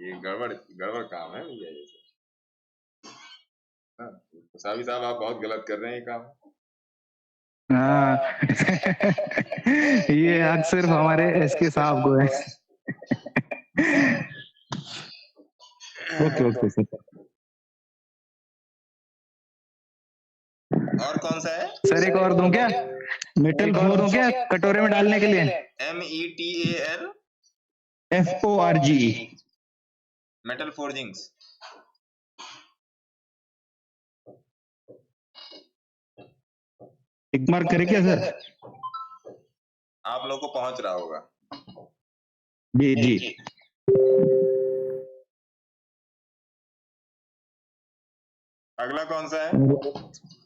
S2: ये गड़बड़ काम है भैया ये सब। गोसावी साहब आप बहुत गलत कर रहे हैं ये काम।
S10: हाँ ये हक सिर्फ हमारे एसके साहब को है। Okay okay sir.
S2: और कौन सा है?
S10: सर एक और दूं क्या?
S1: मेटल
S10: एक और दूं क्या कटोरे में डालने के लिए?
S2: METAL
S1: FORGE।
S2: Metal forgings.
S1: एक मार्क करे क्या सर?
S2: आप लोग को पहुंच रहा होगा।
S1: जी जी।
S2: अगला कौन सा है?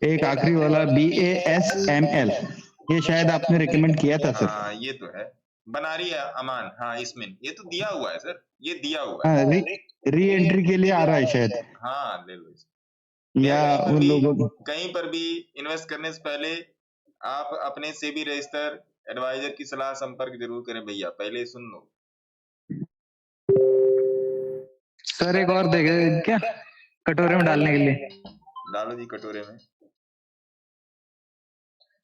S1: एक आखिरी वाला BASML, ये शायद आपने रिकमेंड किया था सर।
S2: हाँ ये तो है। बनारी है अमान। हाँ इसमें ये तो दिया हुआ है सर, ये दिया हुआ है।
S1: हाँ, री एंट्री के लिए आ रहा है शायद,
S2: हाँ ले लो इसे।
S1: या उन लोगों को
S2: कहीं पर भी इन्वेस्ट करने से पहले आप अपने सेबी रजिस्टर एडवाइजर की सलाह संपर्क जरूर करें भैया, पहले सुन लो।
S10: सर एक और देगा क्या कटोरे में डालने के लिए?
S2: डालो जी कटोरे में।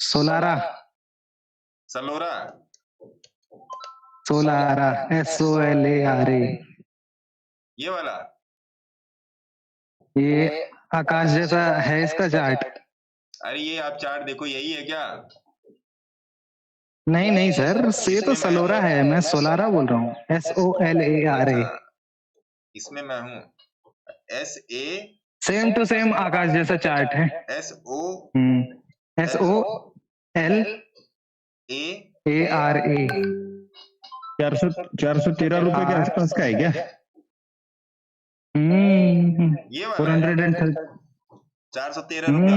S10: सोलारा।
S2: सलोरा।
S10: सोलारा SOLARA।
S2: ये वाला
S10: ये आकाश जैसा है इसका चार्ट।
S2: अरे ये आप चार्ट देखो, यही है क्या?
S10: नहीं नहीं सर, ये तो सलोरा है, मैं सोलारा बोल रहा हूँ। SOLARA।
S2: इसमें मैं हूँ SA।
S10: सेम टू सेम आकाश जैसा चार्ट है। SOLARA।
S1: 413 रुपए के आसपास का है क्या?
S2: ये वाला
S10: 413।
S2: 413 रुपया।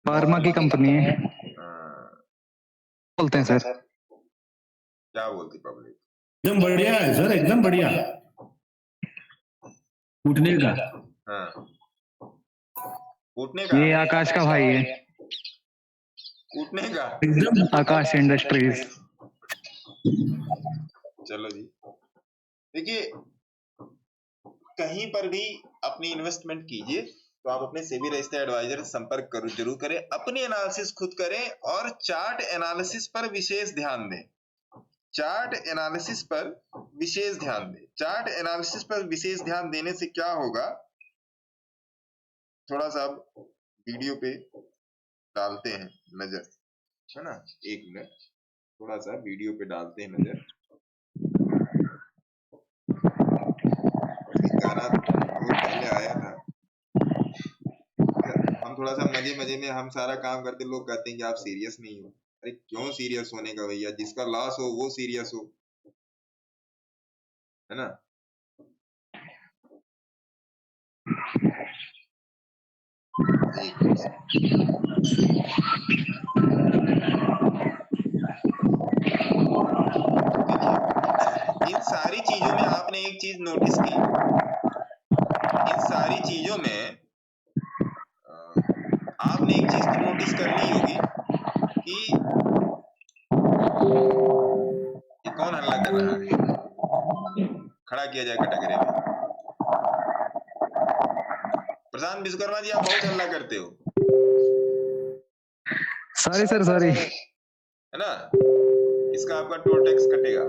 S10: फार्मा की कंपनी है। बोलते हैं सर।
S2: क्या बोलती पब्लिक?
S3: एकदम बढ़िया है सर, एकदम बढ़िया।
S5: कूटने का।
S2: हाँ कूटने का।
S10: ये आकाश का भाई है,
S2: कूटने का।
S10: आकाश इंडस्ट्रीज।
S2: चलो जी, देखिए कहीं पर भी अपनी इन्वेस्टमेंट कीजिए तो आप अपने सेबी रजिस्टर्ड एडवाइजर से संपर्क जरूर करें, अपनी एनालिसिस खुद करें और चार्ट एनालिसिस पर विशेष ध्यान दें। चार्ट एनालिसिस पर विशेष ध्यान दें। चार्ट एनालिसिस पर विशेष ध्यान देने से क्या होगा, थोड़ा सा वीडियो पे डालते हैं नजर, है ना? एक मिनट, थोड़ा सा वीडियो पे डालते हैं नजर। गाना बहुत पहले आया था, हम थोड़ा सा मजे मजे में हम सारा काम करते, लोग कहते हैं कि आप सीरियस नहीं हो। अरे क्यों सीरियस होने का भैया, जिसका लॉस हो वो सीरियस हो, है ना? इन सारी चीजों में आपने एक चीज नोटिस की, इन सारी चीजों में आपने एक चीज तो नोटिस करनी होगी कि ये कौन हल्ला कर रहा है, खड़ा किया जाए कटघरे में। प्रशांत विश्वकर्मा जी, आप बहुत हल्ला करते हो।
S10: Sorry sir, sorry.
S2: है ना? इसका आपका टोल टैक्स कटेगा।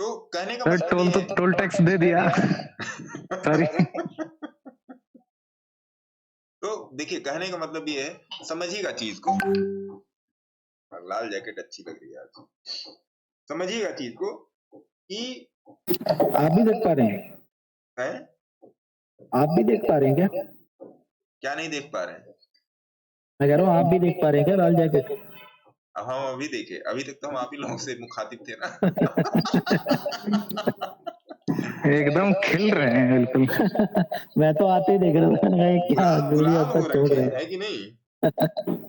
S2: तो कहने का मतलब
S10: तो टोल टैक्स दे दिया। सॉरी।
S2: तो देखिए कहने का मतलब ये है, समझिएगा चीज को। लाल जैकेट अच्छी लग रही है आज। समझिएगा चीज को कि
S7: आप भी देख पा रहे हैं? आप भी देख पा रहे हैं क्या?
S2: क्या नहीं देख पा रहे हैं?
S7: मैं कह रहा हूँ आप भी देख पा रहे हैं क्या लाल जैकेट?
S2: अब हम अभी देखे, अभी तक तो हम आप ही लोगों से मुखातिब थे ना।
S10: एकदम खिल रहे हैं बिल्कुल।
S7: मैं तो आते ही देख रहा था, क्या
S2: गुलाम हो रखे है कि नहीं?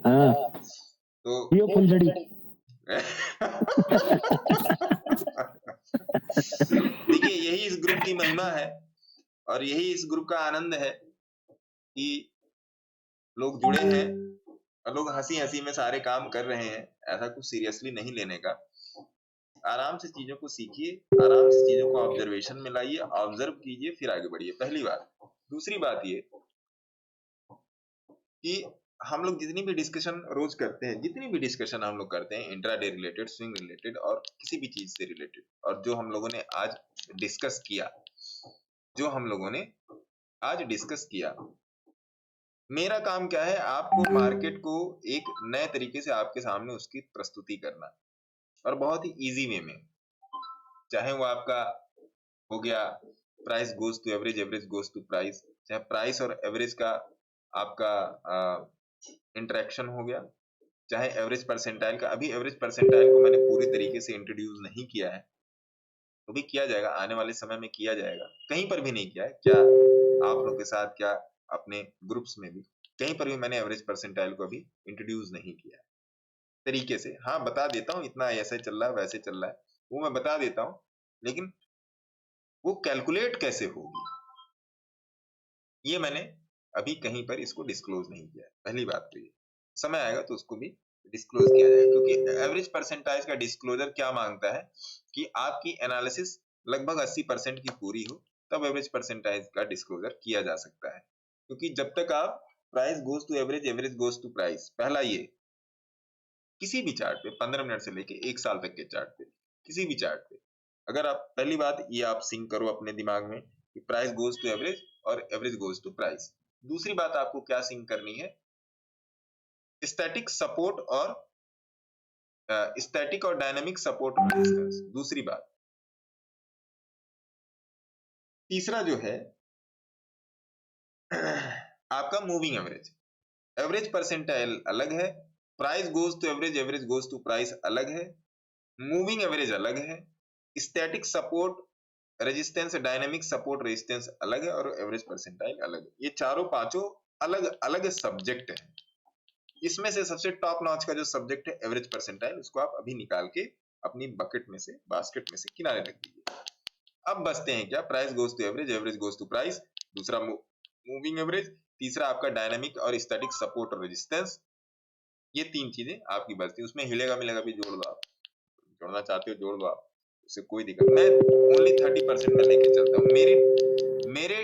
S7: हाँ
S2: तो
S7: ये फुलझड़ी।
S2: देखिए यही इस ग्रुप की महिमा है और यही इस ग्रुप का आनंद है कि लोग जुड़े हैं और लोग हंसी हंसी में सारे काम कर रहे हैं, ऐसा कुछ सीरियसली नहीं लेने का। आराम से चीजों को सीखिए, आराम से चीजों को ऑब्जर्वेशन में लाइए, ऑब्जर्व कीजिए, फिर आगे बढ़िए। पहली बात। दूसरी बात ये कि हम लोग जितनी भी डिस्कशन रोज करते हैं, जितनी भी डिस्कशन हम लोग करते हैं इंट्राडे रिलेटेड, स्विंग रिलेटेड और किसी भी चीज से रिलेटेड, और जो हम लोगों ने आज डिस्कस किया, मेरा काम क्या है, आपको मार्केट को एक नए तरीके से आपके सामने उसकी प्रस्तुति करना, और बहुत ही इजी वे में। चाहे वो आपका हो गया price goes to average, average goes to price, चाहे प्राइस और एवरेज का आपका इंटरेक्शन हो गया, चाहे एवरेज परसेंटाइल का। अभी एवरेज परसेंटाइल को मैंने पूरी तरीके से इंट्रोड्यूस नहीं किया है, तो भी किया जाएगा, आने वाले समय में किया जाएगा। कहीं पर भी नहीं किया है, क्या आप लोग के साथ, क्या अपने ग्रुप्स में भी कहीं पर भी मैंने एवरेज परसेंटाइल को अभी इंट्रोड्यूस नहीं किया है तरीके से। हाँ, बता देता हूँ इतना ऐसे चल रहा है, वैसे चल रहा है, वो मैं बता देता हूँ, लेकिन वो कैलकुलेट कैसे होगी ये मैंने अभी कहीं पर इसको डिस्क्लोज नहीं किया है। पहली बात तो ये, समय आएगा तो उसको भी डिस्क्लोज किया जाएगा, क्योंकि एवरेज परसेंटाइज का डिस्क्लोजर क्या मांगता है कि आपकी एनालिसिस लगभग 80% की पूरी हो, तब एवरेज परसेंटाइज का डिस्क्लोजर किया जा सकता है। क्योंकि जब तक आप price goes to average, average goes to price, पहला ये किसी भी चार्ट पे 15 मिनट से लेके 1 साल तक के चार्ट पे, किसी भी चार्ट पे, अगर आप पहली बात ये आप सिंक करो अपने दिमाग में कि प्राइस गोज टू एवरेज और एवरेज गोज टू प्राइस। दूसरी बात आपको क्या सिंक करनी है, स्टैटिक सपोर्ट और स्टैटिक और डायनामिक सपोर्ट रेजिस्टेंस। दूसरी बात। तीसरा जो है आपका मूविंग एवरेज। एवरेज परसेंटाइल अलग है, price goes to average, average goes to price अलग है, मूविंग एवरेज अलग है, static support resistance, dynamic support resistance अलग है, और एवरेज परसेंटाइल अलग है। ये चारों पांचों अलग अलग सब्जेक्ट है। इसमें से सबसे टॉप नॉच का जो सब्जेक्ट है एवरेज परसेंटाइल, उसको आप अभी निकाल के अपनी बकेट में से, बास्केट में से किनारे रख दीजिए। अब बचते हैं क्या, price goes to average, average goes to price, दूसरा मूविंग एवरेज, तीसरा आपका डायनामिक और स्टैटिक सपोर्ट और रेजिस्टेंस। ये तीन चीजें आपकी बचती है। उसमें हिलेगा मिलेगा भी जोड़ दो, आप जोड़ना चाहते हो जोड़ दो, आप, उससे कोई दिक्कत। मैं ओनली 30% में लेके चलता हूँ। मेरे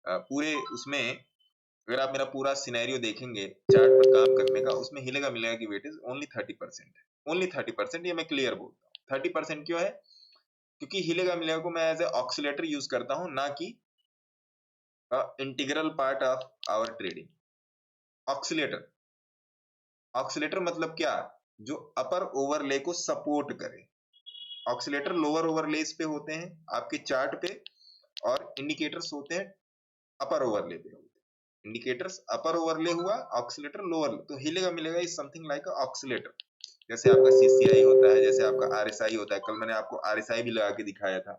S2: पूरे उसमें अगर आप मेरा पूरा सिनेरियो देखेंगे चार्ट पर काम करने का, उसमें हिलेगा मिलेगा की वेटेज ओनली 30% है। ओनली 30%, ये मैं क्लियर बोलता हूँ। 30% क्यों है? क्योंकि हिलेगा मिलेगा को मैं एज ए ऑक्सीलेटर यूज करता हूँ, ना कि integral part of our trading. Oscillator मतलब क्या? जो अपर ओवरले को सपोर्ट करे। ऑक्सीलेटर लोअर ओवरलेस पे होते हैं आपके चार्ट पे, और इंडिकेटर्स होते हैं अपर ओवरले पे होते हैं। इंडिकेटर्स अपर ओवरले हुआ, ऑक्सीलेटर लोअर। तो हिलेगा मिलेगा is something like a oscillator. जैसे आपका सीसीआई होता है, जैसे आपका आरएसआई होता है। कल मैंने आपको आरएसआई भी लगा के दिखाया था।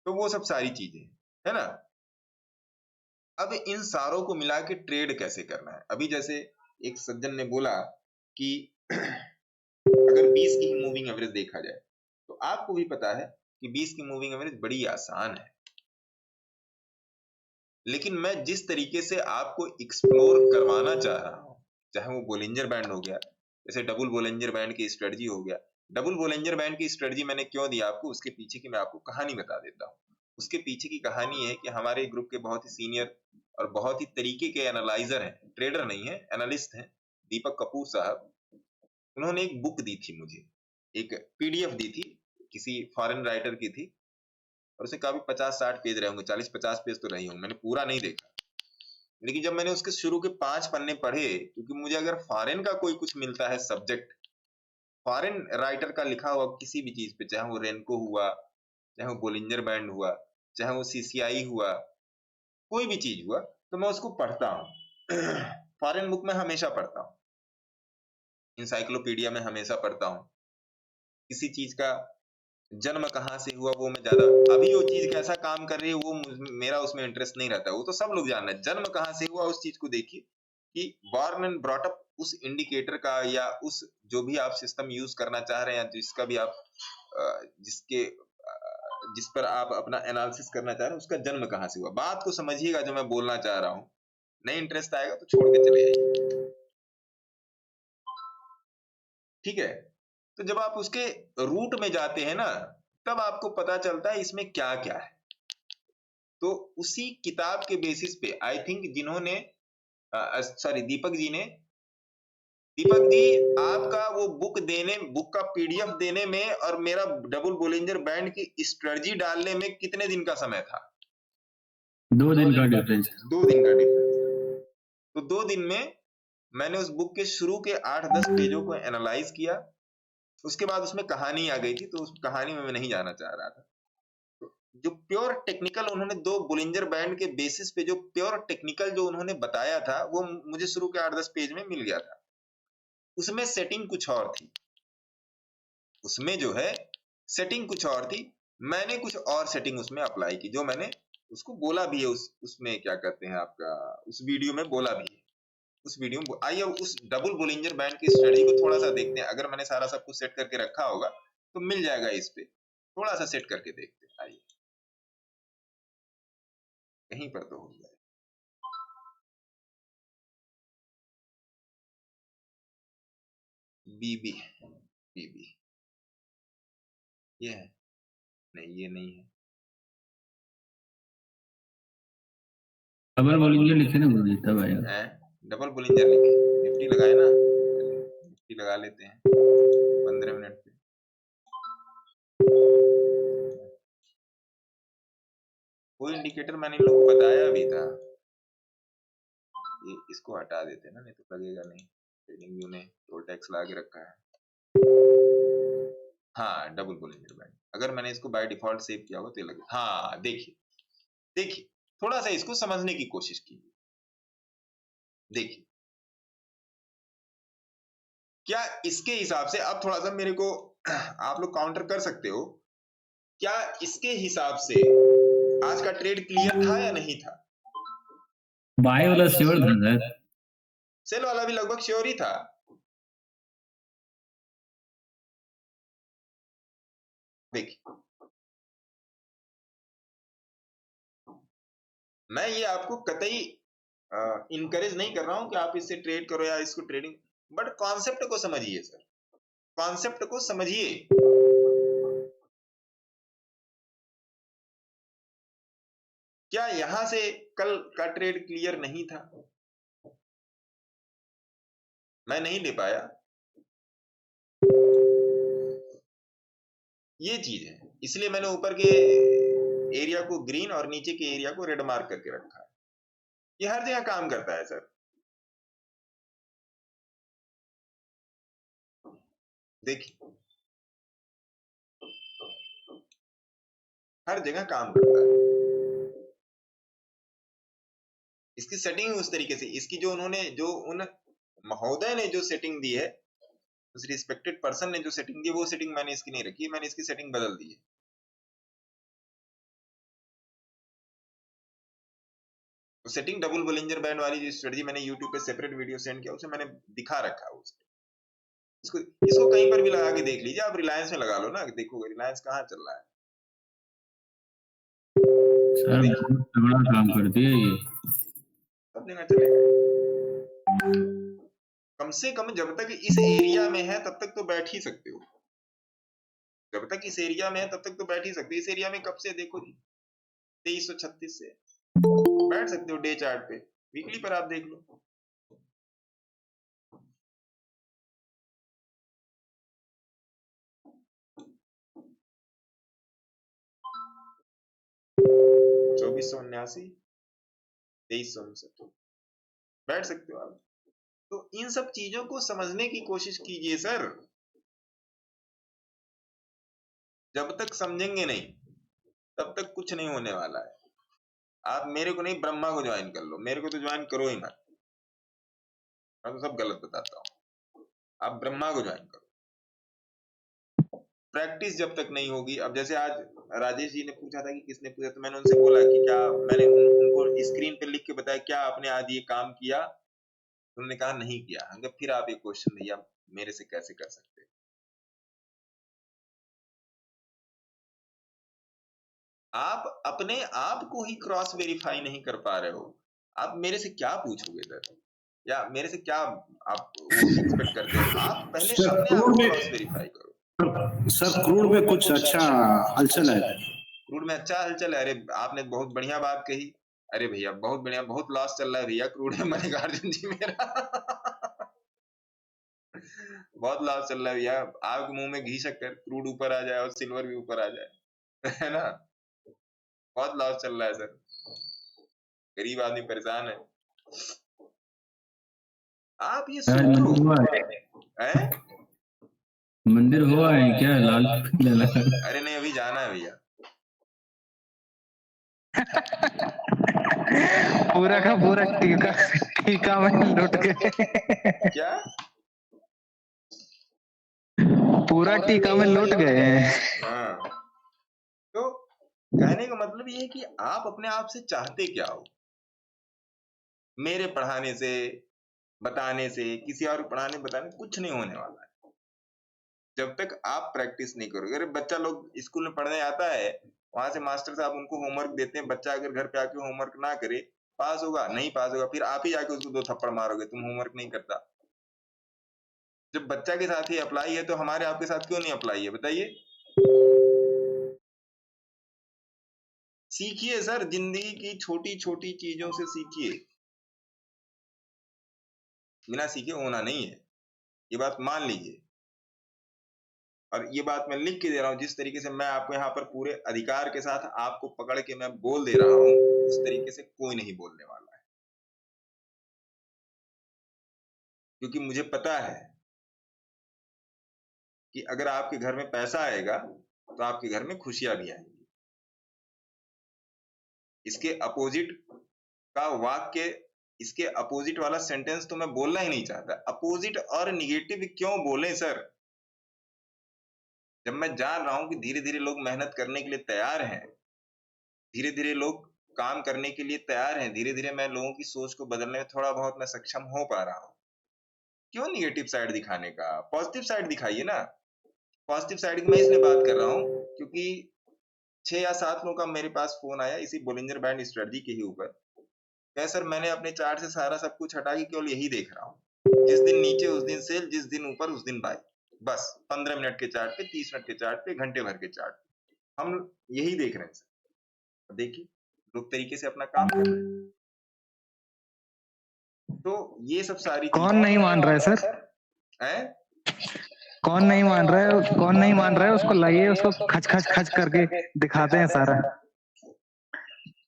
S2: तो वो सब सारी चीजें है ना। अब इन सारों को मिला के ट्रेड कैसे करना है? अभी जैसे एक सज्जन ने बोला कि अगर 20 की मूविंग एवरेज देखा जाए, तो आपको भी पता है कि 20 की मूविंग एवरेज बड़ी आसान है। लेकिन मैं जिस तरीके से आपको एक्सप्लोर करवाना चाह रहा हूं, चाहे वो बोलिंजर बैंड हो गया, जैसे डबल बोलिंजर बैंड की स्ट्रेटजी हो गया। डबल बोलिंजर बैंड की स्ट्रेटजी मैंने क्यों दी आपको, उसके पीछे की मैं आपको कहानी बता देता हूँ। उसके पीछे की कहानी है कि हमारे ग्रुप के बहुत ही सीनियर और बहुत ही तरीके के एनालाइजर हैं, ट्रेडर नहीं है, एनालिस्ट हैं, दीपक कपूर साहब। उन्होंने एक बुक दी थी मुझे, एक पीडीएफ दी थी, किसी फॉरेन राइटर की थी, और उसे काफी 50-60 पेज रहे होंगे, 40-50 पेज तो रही होंगे, मैंने पूरा नहीं देखा। लेकिन जब मैंने उसके शुरू के 5 पन्ने पढ़े, क्योंकि मुझे अगर फॉरेन का कोई कुछ मिलता है सब्जेक्ट, फॉरेन राइटर का लिखा हुआ किसी भी चीज पे, चाहे वो रेनको हुआ, चाहे वो बोलिंजर बैंड हुआ, चाहे वो सीसीआई हुआ, कोई भी चीज हुआ, तो मैं उसको पढ़ता हूँ। फॉरेन बुक में हमेशा पढ़ता हूँ, इंसाइक्लोपीडिया में हमेशा पढ़ता हूँ। किसी चीज का जन्म कहाँ से हुआ वो मैं ज्यादा, अभी वो चीज कैसा काम कर रही है वो मेरा उसमें इंटरेस्ट नहीं रहता, वो तो सब लोग जान रहे हैं। जन्म कहाँ से हुआ उस चीज को देखिए कि बॉर्न एंड ब्रॉट अप उस इंडिकेटर का, या उस जो भी आप सिस्टम यूज करना चाह रहे हैं, या जिसका भी आप जिस पर आप अपना एनालिसिस करना चाह रहे हैं, उसका जन्म कहाँ से हुआ। बात को समझिएगा जो मैं बोलना चाह रहा हूँ। नहीं इंटरेस्ट आएगा तो छोड़ के चले जाइए, ठीक है। तो जब आप उसके रूट में जाते हैं ना, तब आपको पता चलता है इसमें क्या क्या है। तो उसी किताब के बेसिस पे आई थिंक जिन्होंने सॉरी दीपक जी आपका वो बुक का पीडीएफ देने में और मेरा डबल बोलिंजर बैंड की स्ट्रेटजी डालने में कितने दिन का समय था?
S5: 2 दिन का डिफरेंस।
S2: 2 दिन का डिफरेंस। तो 2 दिन में मैंने उस बुक के शुरू के 8-10 पेजों को एनालाइज किया। उसके बाद उसमें कहानी आ गई थी, तो उस कहानी में मैं नहीं जाना चाह रहा था। तो जो प्योर टेक्निकल उन्होंने 2 बोलिंजर बैंड के बेसिस पे जो प्योर टेक्निकल जो उन्होंने बताया था, वो मुझे शुरू के 8-10 पेज में मिल गया था। उसमें सेटिंग कुछ और थी, उसमें जो है सेटिंग कुछ और थी। मैंने कुछ और सेटिंग उसमें अप्लाई की, जो मैंने उसको बोला भी है, उसमें क्या कहते हैं आपका, उस वीडियो में बोला भी है। उस वीडियो में आइए उस डबल बोलिंजर बैंड की स्टडी को थोड़ा सा देखते हैं। अगर मैंने सारा सब कुछ सेट करके रखा होगा तो मिल जाएगा इस पे, थोड़ा सा सेट करके देखते हैं। आइए कहीं पर तो हो जाए। बीबी ये है? नहीं, ये नहीं है।
S5: डबल बोलिंजर लिखे ना गुरुजी, तब आएगा।
S2: डबल बोलिंजर लिखे, निफ्टी लगाए ना, निफ्टी लगा लेते हैं 15 मिनट पे। कोई इंडिकेटर मैंने इन लोगों को बताया भी था, ये इसको हटा देते ना, नहीं तो लगेगा नहीं। ट्रेडिंग व्यू ने टोल टैक्स ला के रखा है। हाँ, डबल बोलिंजर बैंड, अगर मैंने इसको बाय डिफॉल्ट सेव किया हो तो ये लगे। हाँ देखिए थोड़ा सा इसको समझने की कोशिश कीजिए। देखिए क्या इसके हिसाब से, अब थोड़ा सा मेरे को आप लोग काउंटर कर सकते हो, क्या इसके हिसाब से आज का ट्रेड क्लियर था या नहीं था?
S5: बाय वाला श्योर था सर,
S2: सेल वाला भी लगभग श्योर ही था। देखिए मैं ये आपको कतई इनकरेज नहीं कर रहा हूं कि आप इससे ट्रेड करो या इसको ट्रेडिंग, बट कॉन्सेप्ट को समझिए सर, कॉन्सेप्ट को समझिए। क्या यहां से कल का ट्रेड क्लियर नहीं था? मैं नहीं ले पाया, ये चीज है, इसलिए मैंने ऊपर के एरिया को ग्रीन और नीचे के एरिया को रेड मार्क करके रखा है। ये हर जगह काम करता है सर। देखिए हर जगह काम करता है। इसकी सेटिंग उस तरीके से, इसकी जो उन्होंने, जो उन महोदय ने जो सेटिंग दी है, उस रिस्पेक्टेड पर्सन ने जो सेटिंग दी, वो सेटिंग मैंने इसकी नहीं रखी, मैंने इसकी सेटिंग बदल दी है। तो सेटिंग डबल बोलिंजर बैंड वाली जो स्ट्रेटजी मैंने YouTube पे सेपरेट वीडियो सेंड किया, उसे मैंने दिखा रखा है। इसको कहीं पर भी लगा के देख लीजिए। आप रिलायंस में लगा लो ना, देखोगे रिलायंस कहाँ चल रहा है।
S5: सर बहुत तगड़ा काम करती है ये,
S2: सब जगह चलेगा। कम से कम जब तक इस एरिया में है तब तक तो बैठ ही सकते हो, जब तक इस एरिया में है तब तक तो बैठ ही सकते हो। इस एरिया में कब से देखो जी, 2336 से बैठ सकते हो डे चार्ट पे, वीकली पर आप देख लो। चौबीस सौ 2359 बैठ सकते हो आप। तो इन सब चीजों को समझने की कोशिश कीजिए सर। जब तक समझेंगे नहीं तब तक कुछ नहीं होने वाला है। आप मेरे को नहीं, ब्रह्मा को ज्वाइन कर लो, मेरे को तो ज्वाइन करो ही मत, मैं तो सब गलत बताता हूँ। आप ब्रह्मा को ज्वाइन करो। प्रैक्टिस जब तक नहीं होगी, अब जैसे आज राजेश जी ने पूछा था कि किसने पूछा, तो मैंने उनसे बोला कि क्या मैंने उनको स्क्रीन पे लिख के बताया क्या आपने आज ये काम किया, उन्होंने कहा नहीं किया। हमने फिर आप ये क्वेश्चन भैया मेरे से कैसे कर सकते? आप अपने आप को ही क्रॉस वेरीफाई नहीं कर पा रहे हो, आप मेरे से क्या पूछोगे सर, या मेरे से क्या आप एक्सपेक्ट करते हो? आप पहले अपने आप को क्रॉस वेरीफाई करो।
S5: सर क्रूड में कुछ अच्छा हलचल है।
S2: क्रूड में अच्छा हलचल है? अरे आपने बहुत बढ़िया बात कही। अरे भैया बहुत बढ़िया, बहुत लॉस चल रहा है भैया क्रूड में मल्लिकार्जुन जी मेरा। बहुत लॉस चल रहा है भैया। आपके मुंह में घी शक्कर, क्रूड ऊपर आ जाए और सिल्वर भी ऊपर आ जाए। है ना, बहुत लॉस चल रहा है सर, गरीब आदमी परेशान है। आप ये
S5: यार मंदिर
S2: सोचो
S5: हुआ
S2: है,
S5: मंदिर हुआ है क्या लाल किला?
S2: अरे नहीं अभी जाना है भैया।
S10: पूरा का पूरा टीका टीका में लुट गए।
S2: क्या
S10: पूरा टीका में लुट गए हैं।
S2: हाँ, तो कहने का मतलब ये है कि आप अपने आप से चाहते क्या हो। मेरे पढ़ाने से, बताने से, किसी और को पढ़ाने बताने कुछ नहीं होने वाला है जब तक आप प्रैक्टिस नहीं करोगे। अरे बच्चा लोग स्कूल में पढ़ने आता है, वहां से मास्टर साहब उनको होमवर्क देते हैं, बच्चा अगर घर पे आके होमवर्क ना करे, पास होगा नहीं पास होगा, फिर आप ही जाके उसको 2 थप्पड़ मारोगे, तुम होमवर्क नहीं करता। जब बच्चा के साथ ही अप्लाई है तो हमारे आपके साथ क्यों नहीं अप्लाई है बताइए। सीखिए सर, जिंदगी की छोटी छोटी चीजों से सीखिए, बिना सीखे होना नहीं है, ये बात मान लीजिए। और ये बात मैं लिख के दे रहा हूँ, जिस तरीके से मैं आपको यहाँ पर पूरे अधिकार के साथ आपको पकड़ के मैं बोल दे रहा हूँ, उस तरीके से कोई नहीं बोलने वाला है, क्योंकि मुझे पता है कि अगर आपके घर में पैसा आएगा तो आपके घर में खुशियां भी आएंगी। इसके अपोजिट का वाक्य, इसके अपोजिट वाला सेंटेंस तो मैं बोलना ही नहीं चाहता। अपोजिट और निगेटिव क्यों बोलें सर, जब मैं जान रहा हूं कि धीरे धीरे लोग मेहनत करने के लिए तैयार हैं, धीरे धीरे लोग काम करने के लिए तैयार हैं, धीरे धीरे मैं लोगों की सोच को बदलने में थोड़ा बहुत मैं सक्षम हो पा रहा हूं। क्यों निगेटिव साइड दिखाने का, पॉजिटिव साइड दिखाइए ना। पॉजिटिव साइड की मैं इसलिए बात कर रहा हूं क्योंकि 6 या 7 लोगों का मेरे पास फोन आया इसी बोलिंजर बैंड स्ट्रेटजी के ही ऊपर। क्या सर मैंने अपने चार्ट से सारा सब कुछ हटा के केवल यही देख रहा हूँ, जिस दिन नीचे उस दिन सेल, जिस दिन ऊपर उस दिन बाय, बस 15 मिनट के चार्ट पे, 30 मिनट के चार्ट पे, घंटे भर के चार्ट पे हम यही देख रहे हैं सर। देखिए लोग तरीके से अपना काम कर रहे हैं। तो ये सब सारी
S10: कौन नहीं मान रहा है सर?
S2: है,
S10: कौन नहीं मान रहा है? कौन नहीं मान रहा है? उसको लाइए, उसको खच खच खच करके दिखाते हैं सारा।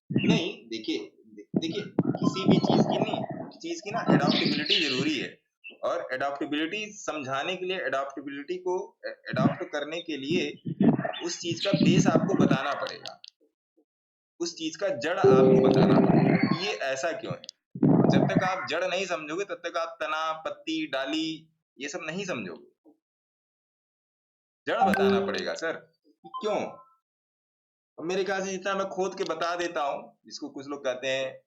S2: नहीं देखिए देखिए किसी भी चीज की ना एडॉप्टेबिलिटी जरूरी है, और एडॉप्टेबिलिटी समझाने के लिए, एडॉप्टेबिलिटी को एडॉप्ट करने के लिए उस चीज का बेस आपको बताना पड़ेगा, उस चीज का जड़ आपको बताना पड़ेगा कि ये ऐसा क्यों है। जब तक आप जड़ नहीं समझोगे तब तक आप तना, पत्ती, डाली ये सब नहीं समझोगे। जड़ बताना पड़ेगा सर कि क्यों। और मेरे ख्याल से जितना मैं खोद के बता देता हूँ, जिसको कुछ लोग कहते हैं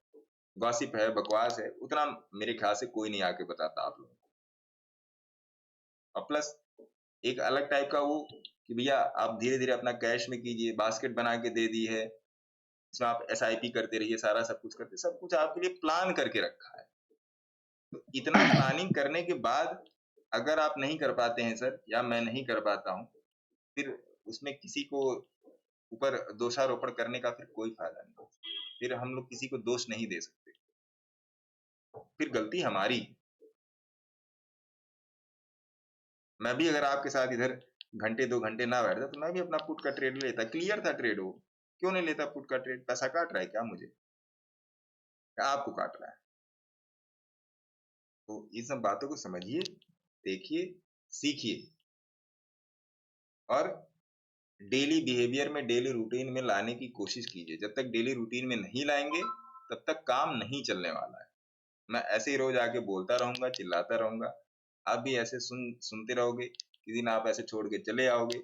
S2: गॉसिप है, बकवास है, उतना मेरे ख्याल से कोई नहीं आके बताता आप लोग। और प्लस एक अलग टाइप का वो कि भैया आप धीरे धीरे अपना कैश में कीजिए, बास्केट बना के दे दी है, इसमें आप SIP करते रहिए, सारा सब कुछ करते, सब कुछ आपके लिए प्लान करके रखा है। तो इतना प्लानिंग करने के बाद अगर आप नहीं कर पाते हैं सर, या मैं नहीं कर पाता हूँ, फिर उसमें किसी को ऊपर दोषारोपण करने का फिर कोई फायदा नहीं। फिर हम लोग किसी को दोष नहीं दे सकते, फिर गलती हमारी। मैं भी अगर आपके साथ इधर घंटे 2 घंटे ना बैठता तो मैं भी अपना पुट का ट्रेड लेता, क्लियर था ट्रेड वो। क्यों नहीं लेता पुट का ट्रेड? पैसा काट रहा है क्या मुझे, क्या आपको काट रहा है? तो इन सब बातों को समझिए, देखिए, सीखिए, और डेली बिहेवियर में, डेली रूटीन में लाने की कोशिश कीजिए। जब तक डेली रूटीन में नहीं लाएंगे तब तक काम नहीं चलने वाला है। मैं ऐसे ही रोज आके बोलता रहूंगा, चिल्लाता रहूंगा, आप भी ऐसे सुनते रहोगे, किसी दिन आप ऐसे छोड़ के चले आओगे।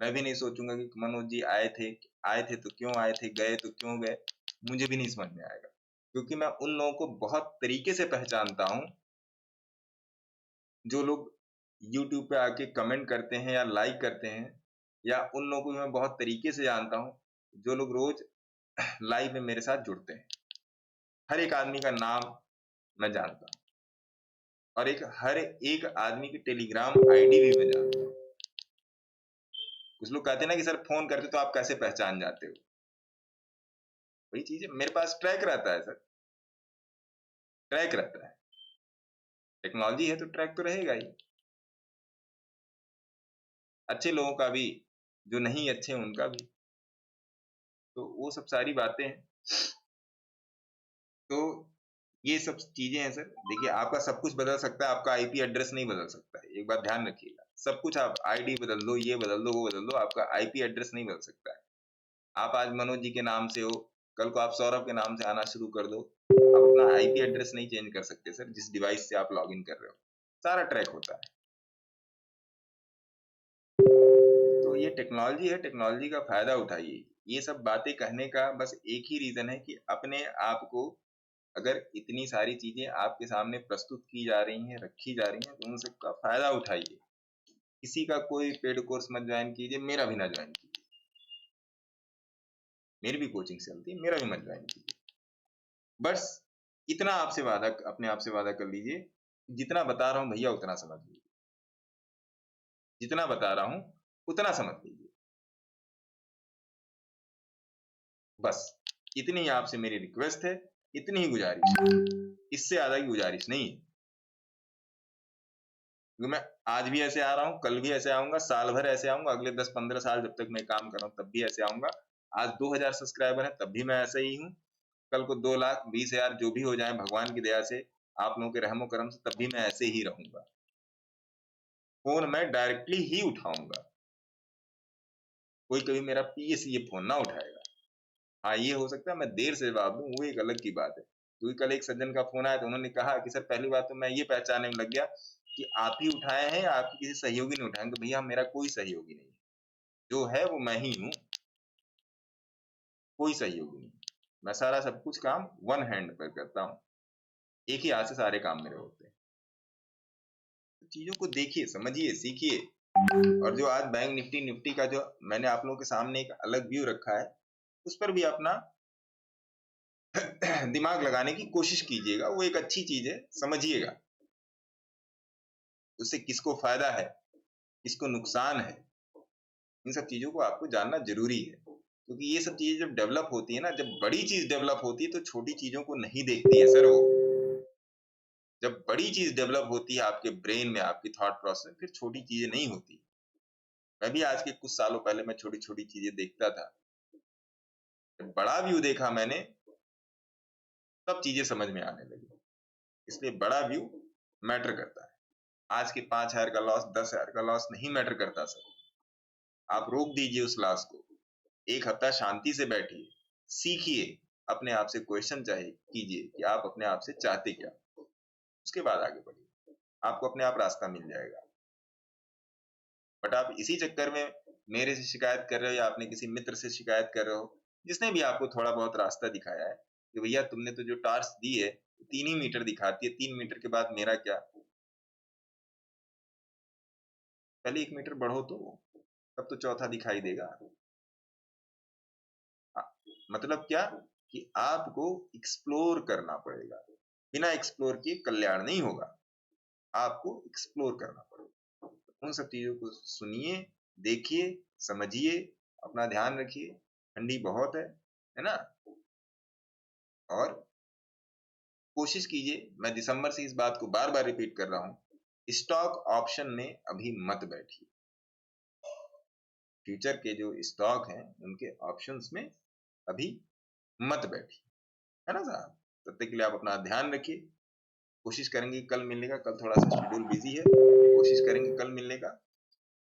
S2: मैं भी नहीं सोचूंगा कि मनोज जी आए थे तो क्यों आए थे, गए तो क्यों गए, मुझे भी नहीं समझ में आएगा, क्योंकि मैं उन लोगों को बहुत तरीके से पहचानता हूं जो लोग YouTube पे आके कमेंट करते हैं या लाइक करते हैं, या उन लोगों को भी मैं बहुत तरीके से जानता हूं जो लोग रोज लाइव में मेरे साथ जुड़ते हैं। हर एक आदमी का नाम मैं जानता हूं, और हर एक आदमी की टेलीग्राम ID भी मैं जानता हूं। कुछ लोग कहते हैं ना कि सर फोन करते तो आप कैसे पहचान जाते हो, वही चीज है, मेरे पास ट्रैक रहता है सर, ट्रैक रहता है, टेक्नोलॉजी है तो ट्रैक तो रहेगा ही, अच्छे लोगों का भी, जो नहीं अच्छे उनका भी, तो वो सब सारी बातें हैं। तो ये सब चीजें हैं सर। देखिए आपका सब कुछ बदल सकता है, आपका आईपी एड्रेस नहीं बदल सकता है, एक बात ध्यान रखिएगा। सब कुछ आप आईडी बदल दो, ये बदल दो, वो बदल दो, आपका आईपी एड्रेस नहीं बदल सकता है। आप आज मनोज जी के नाम से हो, कल को आप सौरभ के नाम से आना शुरू कर दो, आप अपना आईपी एड्रेस नहीं चेंज कर सकते सर, जिस डिवाइस से आप लॉगिन कर रहे हो, सारा ट्रैक होता है। तो ये टेक्नोलॉजी है, टेक्नोलॉजी का फायदा उठाइए। ये सब बातें कहने का बस एक ही रीजन है कि अपने आप को, अगर इतनी सारी चीजें आपके सामने प्रस्तुत की जा रही हैं, रखी जा रही हैं, तो उन सबका फायदा उठाइए। किसी का कोई पेड कोर्स मत ज्वाइन कीजिए, मेरा भी ना ज्वाइन कीजिए, मेरी भी कोचिंग चलती है, मेरा भी मत ज्वाइन कीजिए। बस इतना आपसे वादा, अपने आप से वादा कर लीजिए, जितना बता रहा हूं भैया उतना समझ लीजिए, जितना बता रहा हूं उतना समझ लीजिए। बस इतनी ही आपसे मेरी रिक्वेस्ट है, इतनी ही गुजारिश है, इससे ज्यादा की गुजारिश नहीं है। क्योंकि मैं आज भी ऐसे आ रहा हूं, कल भी ऐसे आऊंगा, साल भर ऐसे आऊंगा, अगले 10-15 साल जब तक मैं काम कर रहा हूं तब भी ऐसे आऊंगा। आज 2000 सब्सक्राइबर है तब भी मैं ऐसे ही हूं, कल को 2,20,000 जो भी हो जाए भगवान की दया से, आप लोगों के रहमो करम से, तब भी मैं ऐसे ही रहूंगा। फोन मैं डायरेक्टली ही उठाऊंगा, कोई कभी मेरा पीएस ये फोन ना उठाएगा। हाँ ये हो सकता है मैं देर से जवाब दूं, वो एक अलग की बात है। क्योंकि कल एक सज्जन का फोन आया तो उन्होंने कहा कि सर पहली बात तो मैं ये पहचानने में लग गया कि आप ही उठाए हैं या आपके किसी सहयोगी ने उठाए। तो भैया मेरा कोई सहयोगी नहीं है, जो है वो मैं ही हूँ, कोई सहयोगी नहीं। मैं सारा सब कुछ काम वन हैंड पर करता हूँ, एक ही हाथ से सारे काम मेरे होते हैं। तो चीजों को देखिए, समझिए, सीखिए। और जो आज बैंक निफ्टी का जो मैंने आप लोगों के सामने एक अलग व्यू रखा है, उस पर भी अपना दिमाग लगाने की कोशिश कीजिएगा, वो एक अच्छी चीज है, समझिएगा उससे किसको फायदा है, किसको नुकसान है, इन सब चीजों को आपको जानना जरूरी है। क्योंकि ये सब चीजें जब डेवलप होती है ना, जब बड़ी चीज डेवलप होती है तो छोटी चीजों को नहीं देखती है सर वो। जब बड़ी चीज डेवलप होती है आपके ब्रेन में, आपकी थॉट प्रोसेस, फिर छोटी चीजें नहीं होती। मैं भी आज के कुछ सालों पहले मैं छोटी छोटी चीजें देखता था, जब बड़ा व्यू देखा मैंने तब चीजें समझ में आने लगी। इसलिए बड़ा व्यू मैटर करता है। आज के 5,000 का लॉस, 10,000 का लॉस नहीं मैटर करता सर। आप रोक दीजिए उस लॉस को, एक हफ्ता शांति से बैठिए, सीखिए, अपने आप से क्वेश्चन कीजिए कि आप अपने आप से चाहते क्या, उसके बाद आगे बढ़िए, आपको अपने आप रास्ता मिल जाएगा। बट आप इसी चक्कर में मेरे से शिकायत कर रहे हो या अपने किसी मित्र से शिकायत कर रहे हो जिसने भी आपको थोड़ा बहुत रास्ता दिखाया है कि भैया तुमने तो जो टार्स दी है 3 ही मीटर दिखाती है, 3 मीटर के बाद मेरा क्या, पहले 1 मीटर बढ़ो तो तब तो चौथा दिखाई देगा। मतलब क्या कि आपको एक्सप्लोर करना पड़ेगा, बिना एक्सप्लोर किए कल्याण नहीं होगा, आपको एक्सप्लोर करना पड़ेगा। उन सब चीजों को सुनिए, देखिए, समझिए, अपना ध्यान रखिए। ठंडी बहुत है ना, और कोशिश कीजिए, मैं दिसंबर से इस बात को बार बार रिपीट कर रहा हूं, स्टॉक ऑप्शन में अभी मत बैठिए। फ्यूचर के जो स्टॉक हैं उनके ऑप्शंस में अभी मत बैठिए, है ना साहब। तब तक के लिए आप अपना ध्यान रखिए, कोशिश करेंगे कल मिलने का, कल थोड़ा सा शेड्यूल बिजी है, कोशिश करेंगे कल मिलने का।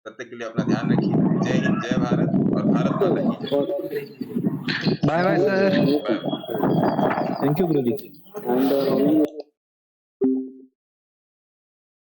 S2: तब तक के लिए अपना ध्यान रखिए। जय हिंद, जय भारत, और भारत माता की जय।
S10: Bye bye sir.
S2: Bye bye.
S7: Thank you Guruji.